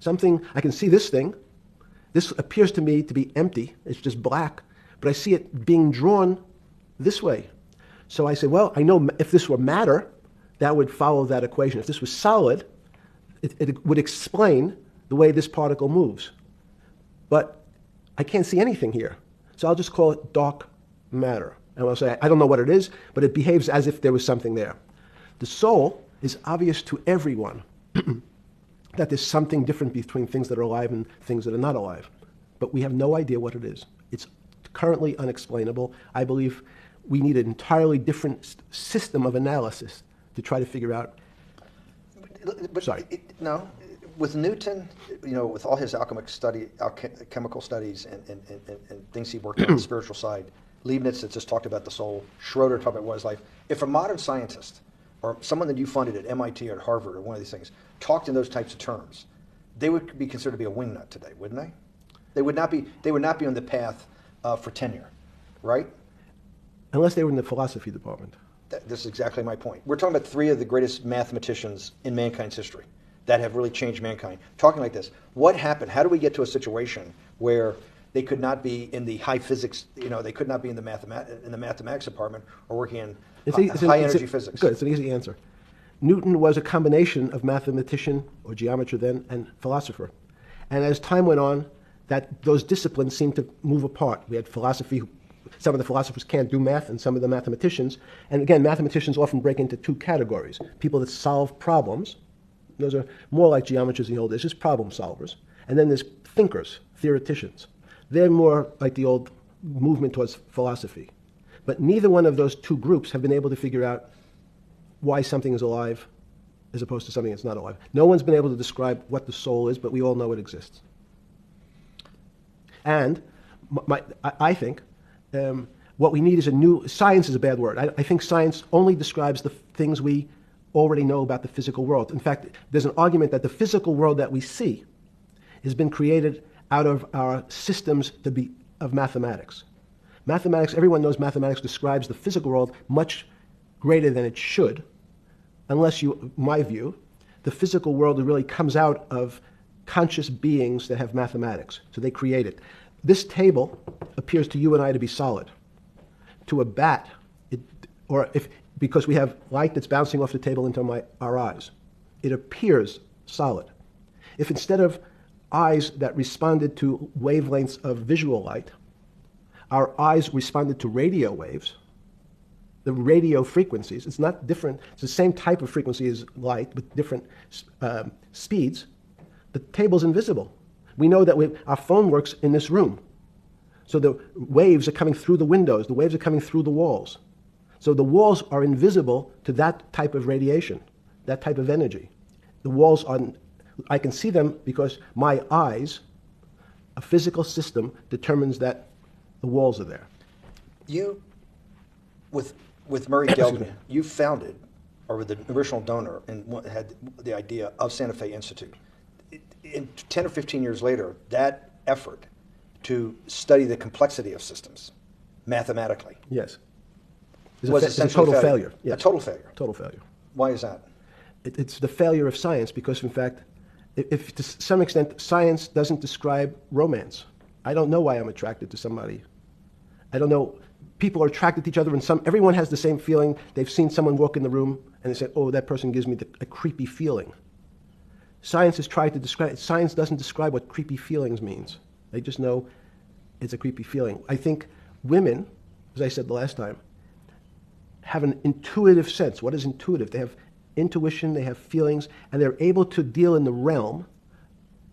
I can see this thing, This appears to me to be empty. It's just black, but I see it being drawn this way. So I say, well, I know if this were matter, that would follow that equation. If this was solid, it would explain the way this particle moves. But I can't see anything here. So I'll just call it dark matter. And I'll say, I don't know what it is, but it behaves as if there was something there. The soul is obvious to everyone that there's something different between things that are alive and things that are not alive. But we have no idea what it is. It's currently unexplainable. I believe we need an entirely different system of analysis to try to figure out. But Sorry. No, with Newton, with all his alchemical studies and things he worked on the spiritual side, Leibniz that just talked about the soul, Schroeder talked about what is life. If a modern scientist or someone that you funded at MIT or at Harvard or one of these things talked in those types of terms, they would be considered to be a wingnut today, wouldn't they? They would not be. They would not be on the path for tenure, right? Unless they were in the philosophy department. This is exactly my point. We're talking about three of the greatest mathematicians in mankind's history that have really changed mankind. Talking like this, what happened? How do we get to a situation where they could not be in the high physics? They could not be in the mathematics department or working in high energy physics. Good. It's an easy answer. Newton was a combination of mathematician or geometer then and philosopher, and as time went on, those disciplines seemed to move apart. We had philosophy. Some of the philosophers can't do math, and some of the mathematicians. And again, mathematicians often break into two categories. People that solve problems. Those are more like geometers in the old days, just problem solvers. And then there's thinkers, theoreticians. They're more like the old movement towards philosophy. But neither one of those two groups have been able to figure out why something is alive as opposed to something that's not alive. No one's been able to describe what the soul is, but we all know it exists. And I think what we need is science is a bad word. I think science only describes the things we already know about the physical world. In fact, there's an argument that the physical world that we see has been created out of our systems of mathematics. Mathematics, everyone knows mathematics describes the physical world much greater than it should, unless my view, the physical world really comes out of conscious beings that have mathematics. So they create it. This table appears to you and I to be solid. To a bat, because we have light that's bouncing off the table into our eyes, it appears solid. If instead of eyes that responded to wavelengths of visual light, our eyes responded to radio waves, the radio frequencies, it's not different, it's the same type of frequency as light with different speeds, the table's invisible. We know that our phone works in this room. So the waves are coming through the windows, the waves are coming through the walls. So the walls are invisible to that type of radiation, that type of energy. The walls I can see them because my eyes, a physical system, determines that the walls are there. You, with Murray Gelman, you founded, or were the original donor, and had the idea of Santa Fe Institute. In 10 or 15 years later, that effort to study the complexity of systems mathematically Yes. was It's a essentially total failure. Yes. A total failure. Total failure. Why is that? It's the failure of science because, in fact, if to some extent science doesn't describe romance, I don't know why I'm attracted to somebody. I don't know. People are attracted to each other, and everyone has the same feeling. They've seen someone walk in the room, and they say, "Oh, that person gives me a creepy feeling." Science has tried to describe. Science doesn't describe what creepy feelings means. They just know it's a creepy feeling. I think women, as I said the last time, have an intuitive sense. What is intuitive? They have intuition, they have feelings, and they're able to deal in the realm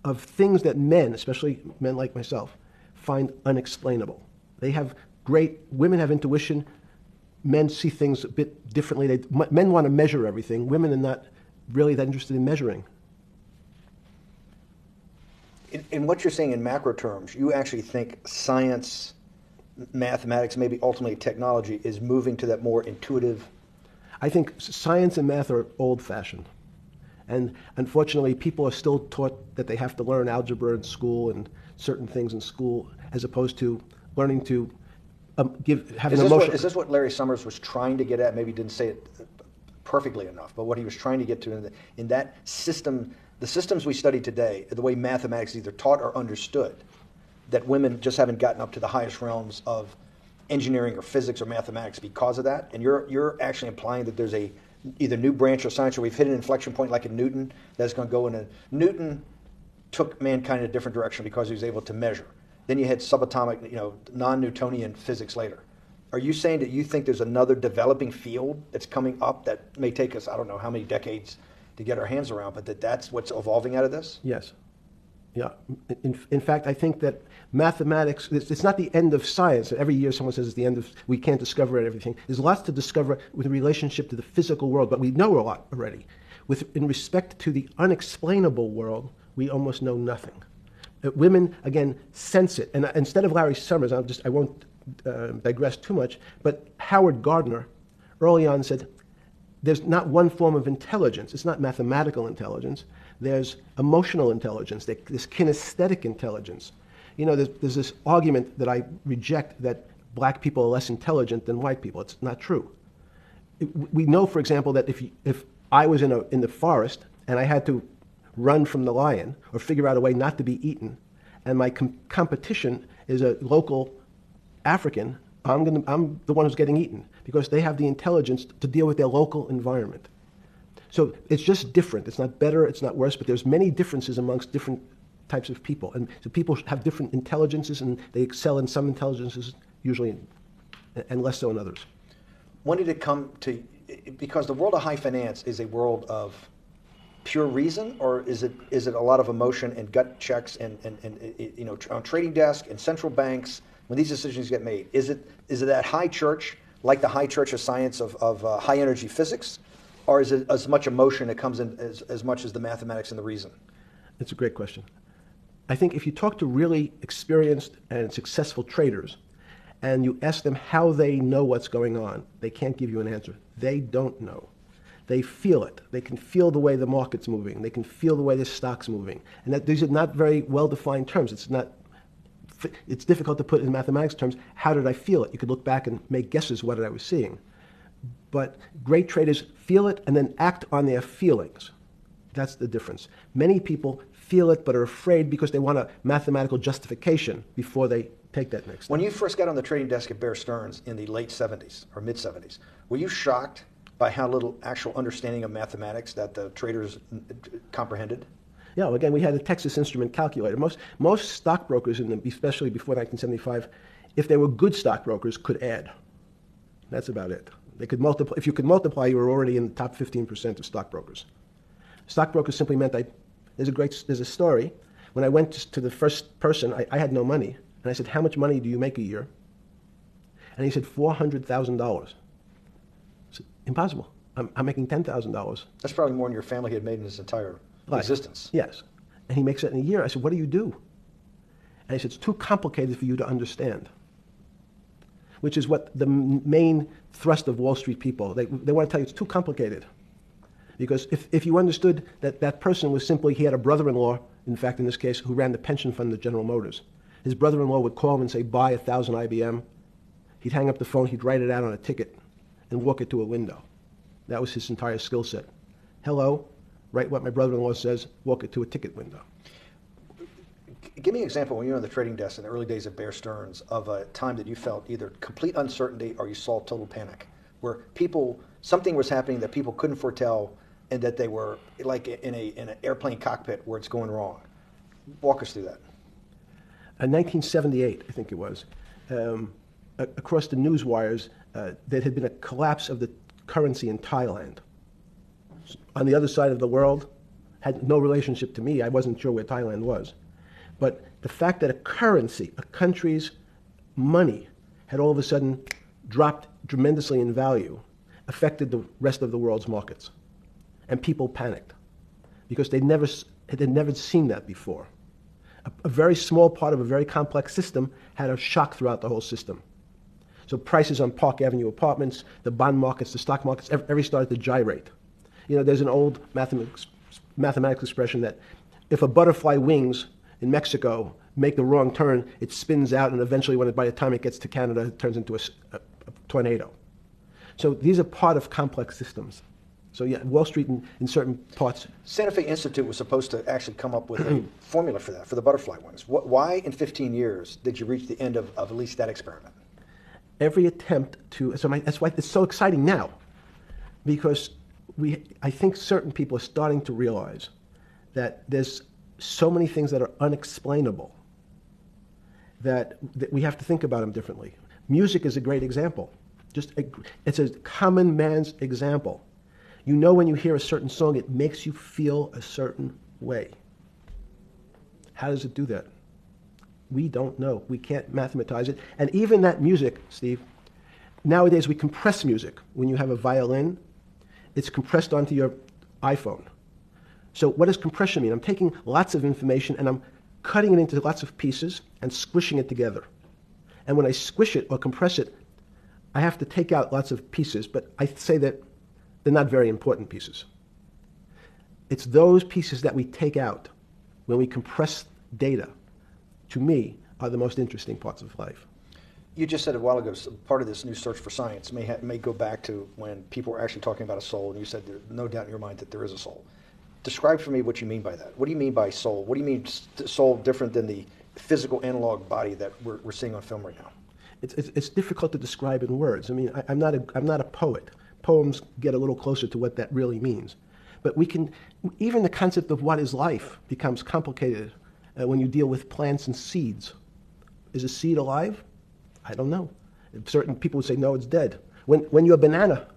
of things that men, especially men like myself, find unexplainable. Women have intuition, men see things a bit differently. Men want to measure everything, women are not really that interested in measuring. In what you're saying in macro terms, you actually think science, mathematics, maybe ultimately technology, is moving to that more intuitive? I think science and math are old-fashioned. And unfortunately, people are still taught that they have to learn algebra in school and certain things in school, as opposed to learning to have an emotion. Is this what Larry Summers was trying to get at? Maybe he didn't say it perfectly enough, but what he was trying to get to in that system, the systems we study today, the way mathematics is either taught or understood, that women just haven't gotten up to the highest realms of engineering or physics or mathematics because of that? And you're actually implying that there's a either new branch of science, or we've hit an inflection point like in Newton that's going to go in a Newton took mankind in a different direction because he was able to measure. Then you had subatomic, non-Newtonian physics later. Are you saying that you think there's another developing field that's coming up that may take us, I don't know how many decades to get our hands around, but that's what's evolving out of this? Yes. Yeah. In fact, I think that mathematics, it's not the end of science. Every year someone says it's the end of, we can't discover everything. There's lots to discover with relationship to the physical world, but we know a lot already. In respect to the unexplainable world, we almost know nothing. Women, again, sense it. And instead of Larry Summers, I won't digress too much, but Howard Gardner early on said, there's not one form of intelligence. It's not mathematical intelligence. There's emotional intelligence. There's kinesthetic intelligence. There's this argument that I reject that black people are less intelligent than white people. It's not true. We know, for example, that if I was in the forest and I had to run from the lion or figure out a way not to be eaten, and my competition is a local African, I'm the one who's getting eaten because they have the intelligence to deal with their local environment. So it's just different. It's not better, it's not worse, but there's many differences amongst different types of people. And so people have different intelligences, and they excel in some intelligences usually, and less so in others. When did it come to, because the world of high finance is a world of pure reason, or is it a lot of emotion and gut checks and on trading desk and central banks when these decisions get made? Is it that high church, like the high church of science of high energy physics, or is it as much emotion that comes in as much as the mathematics and the reason? It's a great question. I think if you talk to really experienced and successful traders and you ask them how they know what's going on, they can't give you an answer. They don't know. They feel it. They can feel the way the market's moving. They can feel the way the stock's moving. And these are not very well-defined terms. It's difficult to put in mathematics terms. How did I feel it? You could look back and make guesses what I was seeing. But great traders feel it and then act on their feelings. That's the difference. Many people feel it but are afraid because they want a mathematical justification before they take that next step. When you first got on the trading desk at Bear Stearns in the late 70s or mid 70s, were you shocked by how little actual understanding of mathematics that the traders comprehended? Yeah, well, again, we had a Texas Instrument calculator. Most stockbrokers, especially before 1975, if they were good stockbrokers, could add. That's about it. They could multiply. If you could multiply, you were already in the top 15% of stockbrokers. Stockbrokers simply meant there's a story. When I went to the first person, I had no money. And I said, how much money do you make a year? And he said, $400,000. I said, impossible. I'm making $10,000. That's probably more than your family had made in its entire existence. Yes. And he makes it in a year. I said, what do you do? And he said, it's too complicated for you to understand. Which is what the main thrust of Wall Street people, they want to tell you it's too complicated. Because if you understood that that person was simply, he had a brother-in-law, in fact, in this case, who ran the pension fund at General Motors. His brother-in-law would call him and say, buy 1,000 IBM. He'd hang up the phone, he'd write it out on a ticket and walk it to a window. That was his entire skill set. Hello, write what my brother-in-law says, walk it to a ticket window. Give me an example when you were on the trading desk in the early days of Bear Stearns of a time that you felt either complete uncertainty or you saw total panic, where something was happening that people couldn't foretell and that they were like in an airplane cockpit where it's going wrong. Walk us through that. In 1978, I think it was, across the news wires, there had been a collapse of the currency in Thailand. On the other side of the world, had no relationship to me. I wasn't sure where Thailand was. But the fact that a currency, a country's money, had all of a sudden dropped tremendously in value affected the rest of the world's markets. And people panicked because they'd never seen that before. A very small part of a very complex system had a shock throughout the whole system. So prices on Park Avenue apartments, the bond markets, the stock markets, everything started to gyrate. There's an old mathematics expression that if a butterfly wings in Mexico make the wrong turn, it spins out, and eventually, by the time it gets to Canada, it turns into a tornado. So these are part of complex systems. So yeah, Wall Street in certain parts. Santa Fe Institute was supposed to actually come up with a formula for that, for the butterfly wings. Why in 15 years did you reach the end of at least that experiment? Every attempt to, that's why it's so exciting now, because I think certain people are starting to realize that there's so many things that are unexplainable that we have to think about them differently. Music is a great example. It's a common man's example. You know, when you hear a certain song, it makes you feel a certain way. How does it do that? We don't know. We can't mathematize it. And even that music, Steve, nowadays we compress music. When you have a violin, it's compressed onto your iPhone. So what does compression mean? I'm taking lots of information and I'm cutting it into lots of pieces and squishing it together. And when I squish it or compress it, I have to take out lots of pieces, but I say that they're not very important pieces. It's those pieces that we take out when we compress data, to me, are the most interesting parts of life. You just said a while ago, part of this new search for science may go back to when people were actually talking about a soul, and you said there's no doubt in your mind that there is a soul. Describe for me what you mean by that. What do you mean by soul? What do you mean soul different than the physical analog body that we're seeing on film right now? It's difficult to describe in words. I mean, I'm not a poet. Poems get a little closer to what that really means. But even the concept of what is life becomes complicated when you deal with plants and seeds. Is a seed alive? I don't know. Certain people would say, no, it's dead. When you're a banana,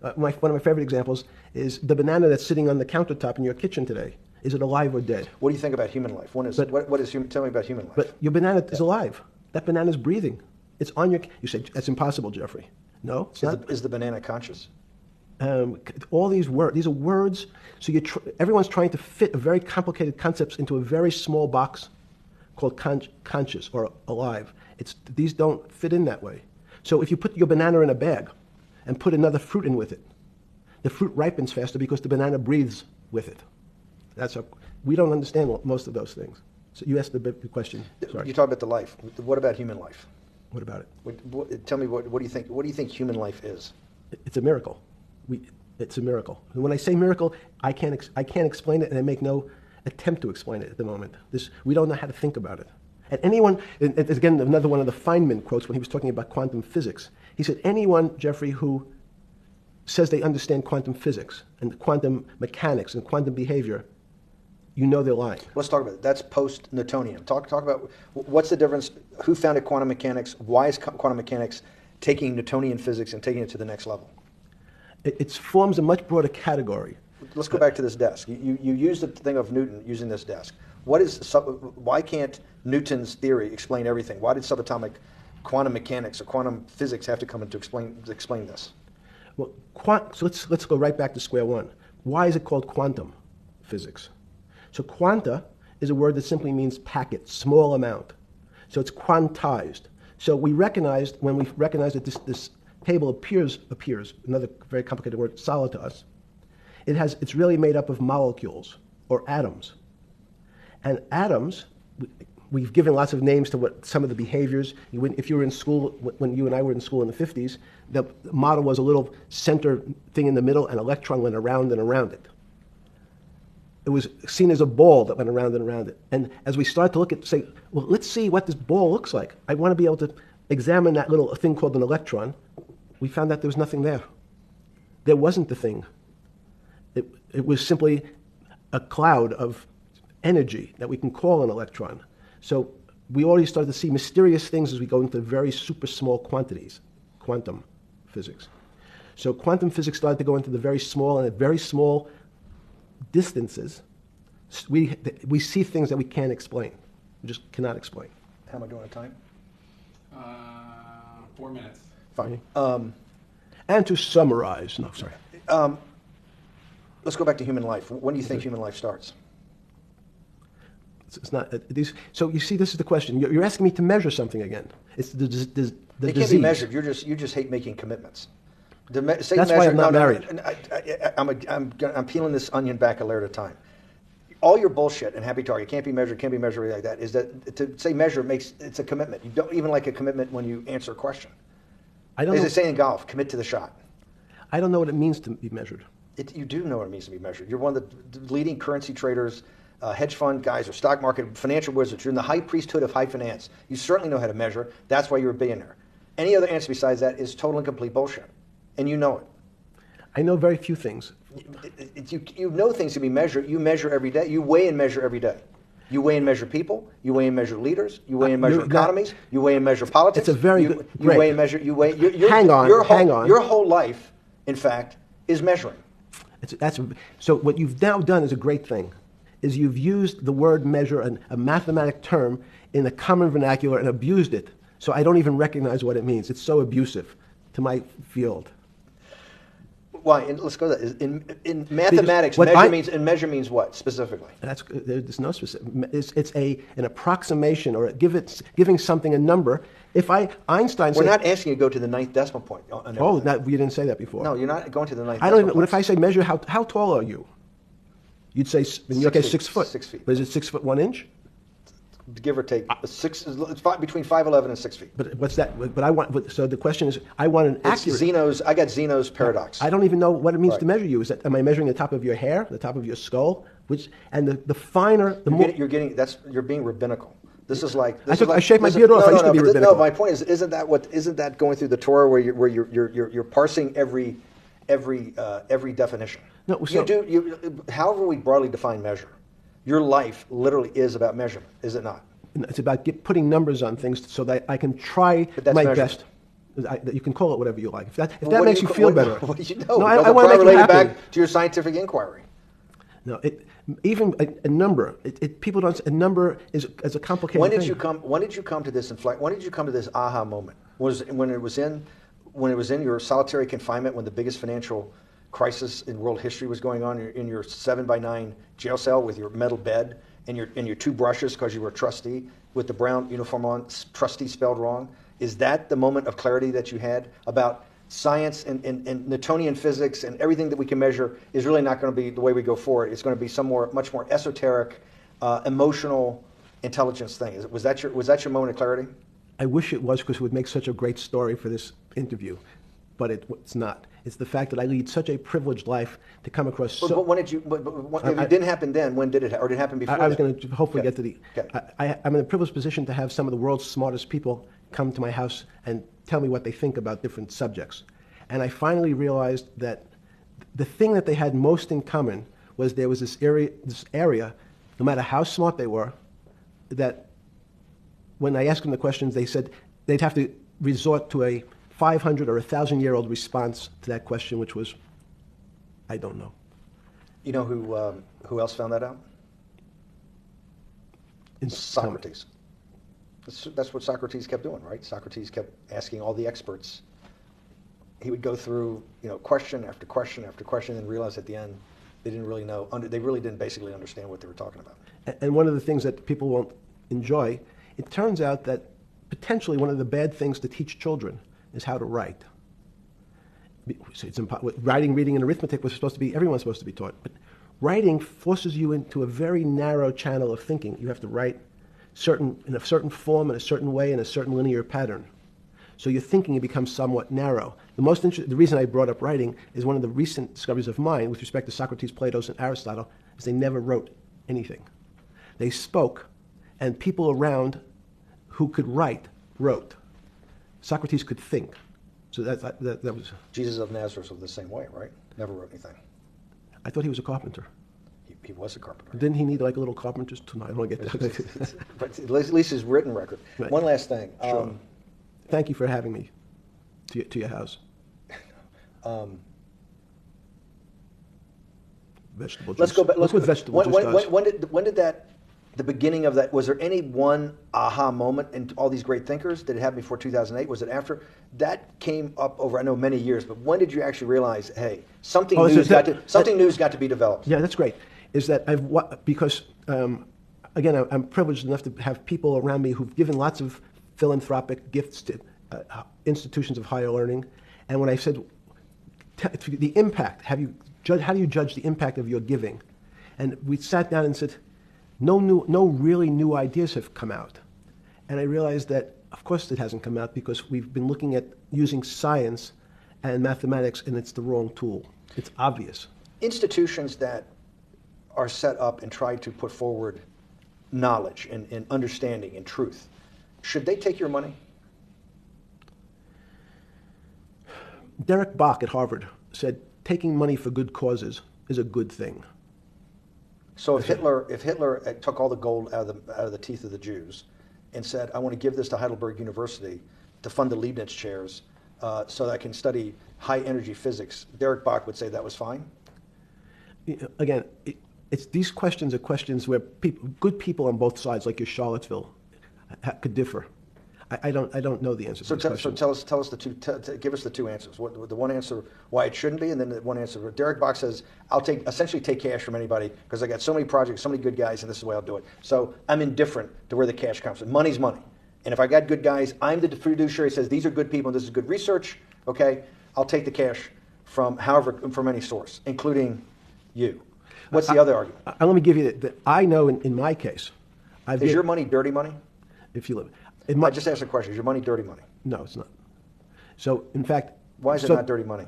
one of my favorite examples is the banana that's sitting on the countertop in your kitchen today. Is it alive or dead? What do you think about human life? Tell me about human life. But your banana is alive. That banana is breathing. It's on your. You say that's impossible, Jeffrey. No, it's not. Is the banana conscious? All these words. These are words. So everyone's trying to fit a very complicated concepts into a very small box called conscious or alive. These don't fit in that way. So if you put your banana in a bag and put another fruit in with it, the fruit ripens faster because the banana breathes with it. We don't understand most of those things. So you asked the big question. Sorry. You talk about the life. What about human life? What about it? Tell me what do you think? What do you think human life is? It's a miracle. It's a miracle. And when I say miracle, I can't explain it, and I make no attempt to explain it at the moment. We don't know how to think about it. And anyone, and again, another one of the Feynman quotes when he was talking about quantum physics. He said, anyone, Jeffrey, who says they understand quantum physics and quantum mechanics and quantum behavior, you know they're lying. Let's talk about it. That's post-Newtonian. Talk about what's the difference, who founded quantum mechanics, why is quantum mechanics taking Newtonian physics and taking it to the next level? It forms a much broader category. Let's go back to this desk. You used the thing of Newton using this desk. Why can't Newton's theory explain everything? Why did subatomic quantum mechanics or quantum physics have to come in to explain this? Well, so let's go right back to square one. Why is it called quantum physics? So quanta is a word that simply means packet, small amount. So it's quantized. So when we recognize that this table appears, another very complicated word, solid to us, it's really made up of molecules or atoms. And atoms, we've given lots of names to what some of the behaviors. If you were in school, when you and I were in school in the 50s, the model was a little center thing in the middle, and an electron went around and around it. It was seen as a ball that went around and around it. And as we start to say, well, let's see what this ball looks like. I want to be able to examine that little thing called an electron. We found that there was nothing there. There wasn't the thing. It was simply a cloud of energy that we can call an electron. So we already started to see mysterious things as we go into very super small quantities, quantum physics. So quantum physics started to go into the very small, and at very small distances, we see things that we can't explain. We just cannot explain. How am I doing on time? 4 minutes. Fine. And to summarize, no, sorry. Let's go back to human life. When do you think human life starts? It's not these. So you see, this is the question. You're asking me to measure something again. It's the It disease. can't be measured. You just hate making commitments. That's why I'm not married. I'm peeling this onion back a layer at a time. All your bullshit and happy target can't be measured like that. Is that to say measure it's a commitment. You don't even like a commitment when you answer a question. I don't As know. they say in golf, commit to the shot. I don't know what it means to be measured. You do know what it means to be measured. You're one of the leading currency traders, hedge fund guys, or stock market financial wizards. You're in the high priesthood of high finance. You certainly know how to measure. That's why you're a billionaire. Any other answer besides that is total and complete bullshit, and you know it. I know very few things. You know things can be measured. You measure every day. You weigh and measure every day. You weigh and measure people. You weigh and measure leaders. You weigh and measure economies. You weigh and measure politics. It's a very you, good. You weigh and measure. You weigh. Hang on. Your whole life, in fact, is measuring. So what you've now done is a great thing, is you've used the word measure, a mathematic term, in a common vernacular and abused it. So I don't even recognize what it means. It's so abusive to my field. Why? Let's go to that. In mathematics, measure means what specifically? There's no specific. It's an approximation, or giving something a number. Einstein said, we're not asking you to go to the ninth decimal point. Oh, you didn't say that before. No, you're not going to the ninth. I don't even. What if I say measure? How tall are you? You'd say in your case 6 foot. 6 feet. But is it 6 foot 1 inch? Give or take, it's between 5'11" and 6 feet. But what's that? So the question is, I want an accurate. I got Zeno's paradox. I don't even know what it means to measure you. Am I measuring the top of your hair, the top of your skull? And the finer, the more. You're being rabbinical. This is like. I shaved my beard off. I used to be rabbinical. No, my point is, isn't that going through the Torah where you're parsing every definition? No, however we broadly define measure. Your life literally is about measurement, is it not? It's about putting numbers on things so that I can try my best. You can call it whatever you like. If that makes you feel better. What do you know? No, I want to make you happy. Back to your scientific inquiry. No, even a number. People don't. A number is a complicated thing. When did you come to this inflection? When did you come to this aha moment? When it was in your solitary confinement, when the biggest financial crisis in world history was going on in your 7x9 jail cell with your metal bed and your two brushes because you were a trustee with the brown uniform on, trustee spelled wrong? Is that the moment of clarity that you had about science and Newtonian physics and everything that we can measure is really not going to be the way we go forward? It's going to be much more esoteric, emotional intelligence thing. Was that your moment of clarity? I wish it was, because it would make such a great story for this interview, but it's not. It's the fact that I lead such a privileged life to come across. But when did you? If it didn't happen then, when did it? Or did it happen before? I was going to hopefully get to the. Okay. I'm in a privileged position to have some of the world's smartest people come to my house and tell me what they think about different subjects, and I finally realized that the thing that they had most in common was there was this area, no matter how smart they were, that when I asked them the questions, they said they'd have to resort to a 500 or 1,000-year-old response to that question, which was, I don't know. You know who else found that out? Socrates. That's what Socrates kept doing, right? Socrates kept asking all the experts. He would go through, question after question after question, and realize at the end they didn't really know. They really didn't basically understand what they were talking about. And one of the things that people won't enjoy, it turns out that potentially one of the bad things to teach children is how to write. Writing, reading, and arithmetic everyone's supposed to be taught. But writing forces you into a very narrow channel of thinking. You have to write in a certain form, in a certain way, in a certain linear pattern. So your thinking becomes somewhat narrow. The reason I brought up writing is one of the recent discoveries of mine with respect to Socrates, Plato, and Aristotle is they never wrote anything. They spoke, and people around who could write wrote. Socrates could think. So that was... Jesus of Nazareth was the same way, right? Never wrote anything. I thought he was a carpenter. He was a carpenter. Didn't he need like a little carpenter's tonight? I don't get that. But at least his written record. Right. One last thing. Sure. Thank you for having me to your house. Vegetable juice. Let's go back. Look what vegetable juice does. When did that... The beginning of that, was there any one aha moment in all these great thinkers? Did it happen before 2008? Was it after? That came up over, I know, many years, but when did you actually realize, hey, something new's got to be developed? Yeah, that's great. Is that because, again, I'm privileged enough to have people around me who've given lots of philanthropic gifts to institutions of higher learning. And when I said, the impact, how do you judge the impact of your giving? And we sat down and said, no really new ideas have come out. And I realized that, of course, it hasn't come out because we've been looking at using science and mathematics, and it's the wrong tool. It's obvious. institutions that are set up and try to put forward knowledge and understanding and truth, should they take your money? Derek Bach at Harvard said taking money for good causes is a good thing. So if Hitler took all the gold out of the teeth of the Jews and said, I want to give this to Heidelberg University to fund the Leibniz chairs so that I can study high energy physics, Derek Bach would say that was fine? Again, these questions are questions where good people on both sides, like your Charlottesville, could differ. I don't know the answer to this question. So tell us the two. Give us the two answers. The one answer why it shouldn't be, and then the one answer. Derek Bach says, "I'll essentially take cash from anybody because I got so many projects, so many good guys, and this is the way I'll do it." So I'm indifferent to where the cash comes from. Money's money, and if I got good guys, I'm the fiduciary. Says these are good people, and this is good research. Okay, I'll take the cash from any source, including you. What's the other argument? Let me give you that. I know in my case, is your money dirty money? If you live. I just asked a question. Is your money dirty money? No, it's not. So, in fact... Why is it not dirty money?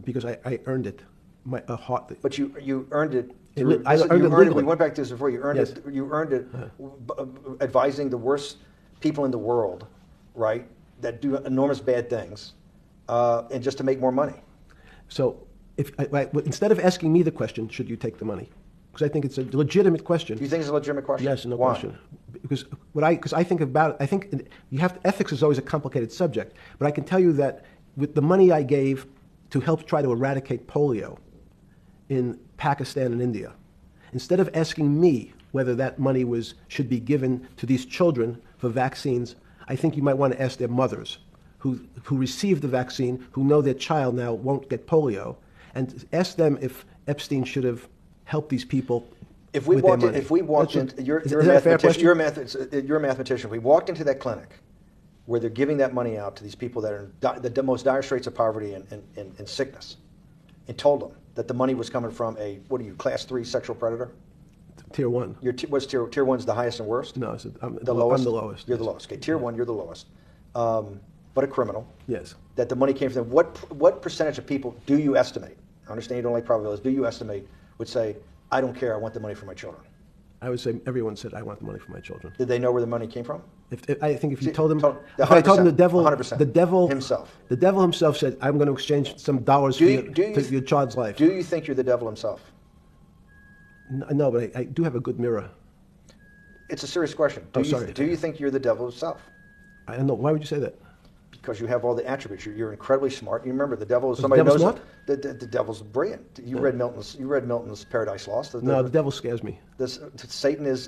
Because I earned it. But you earned it... I earned it legally. We went back to this before. You earned Yes. it. You earned it advising the worst people in the world, right, that do enormous bad things, and just to make more money. So, instead of asking me the question, should you take the money? Because I think it's a legitimate question. Do you think it's a legitimate question? Yes, no Why? question. Because I think about it, I think ethics is always a complicated subject. But I can tell you that with the money I gave to help try to eradicate polio in Pakistan and India, instead of asking me whether that money should be given to these children for vaccines, I think you might want to ask their mothers who received the vaccine, who know their child now won't get polio, and ask them if Epstein should have help these people. You're a mathematician. If we walked into that clinic where they're giving that money out to these people that are in the most dire straits of poverty and sickness, and told them that the money was coming from class 3 sexual predator? Tier 1. What's tier 1's the highest and worst? No, I'm the lowest. I'm the lowest. You're the lowest. Okay, tier 1, you're the lowest. But a criminal. Yes. That the money came from them. What percentage of people do you estimate? I understand you don't like probabilities. Do you estimate would say, I don't care, I want the money for my children? I would say everyone said, I want the money for my children. Did they know where the money came from? I think if you told them, if I told them the devil, 100%, the devil himself said, I'm going to exchange some dollars for your child's life. Do you think you're the devil himself? No, but I do have a good mirror. It's a serious question. Do you think you're the devil himself? I don't know. Why would you say that? Because you have all the attributes. You're incredibly smart. You remember the devil is somebody knows smart? The devil's brilliant. You read Milton's Paradise Lost. No, the devil scares me. Satan is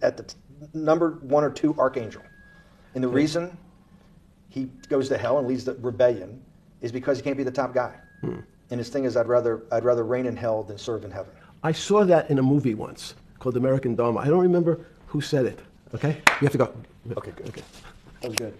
at the number 1 or 2 archangel, and the reason he goes to hell and leads the rebellion is because he can't be the top guy. And his thing is, I'd rather reign in hell than serve in heaven. I saw that in a movie once called American Dharma. I don't remember who said it. Okay, you have to go. Okay, good. Okay, that was good.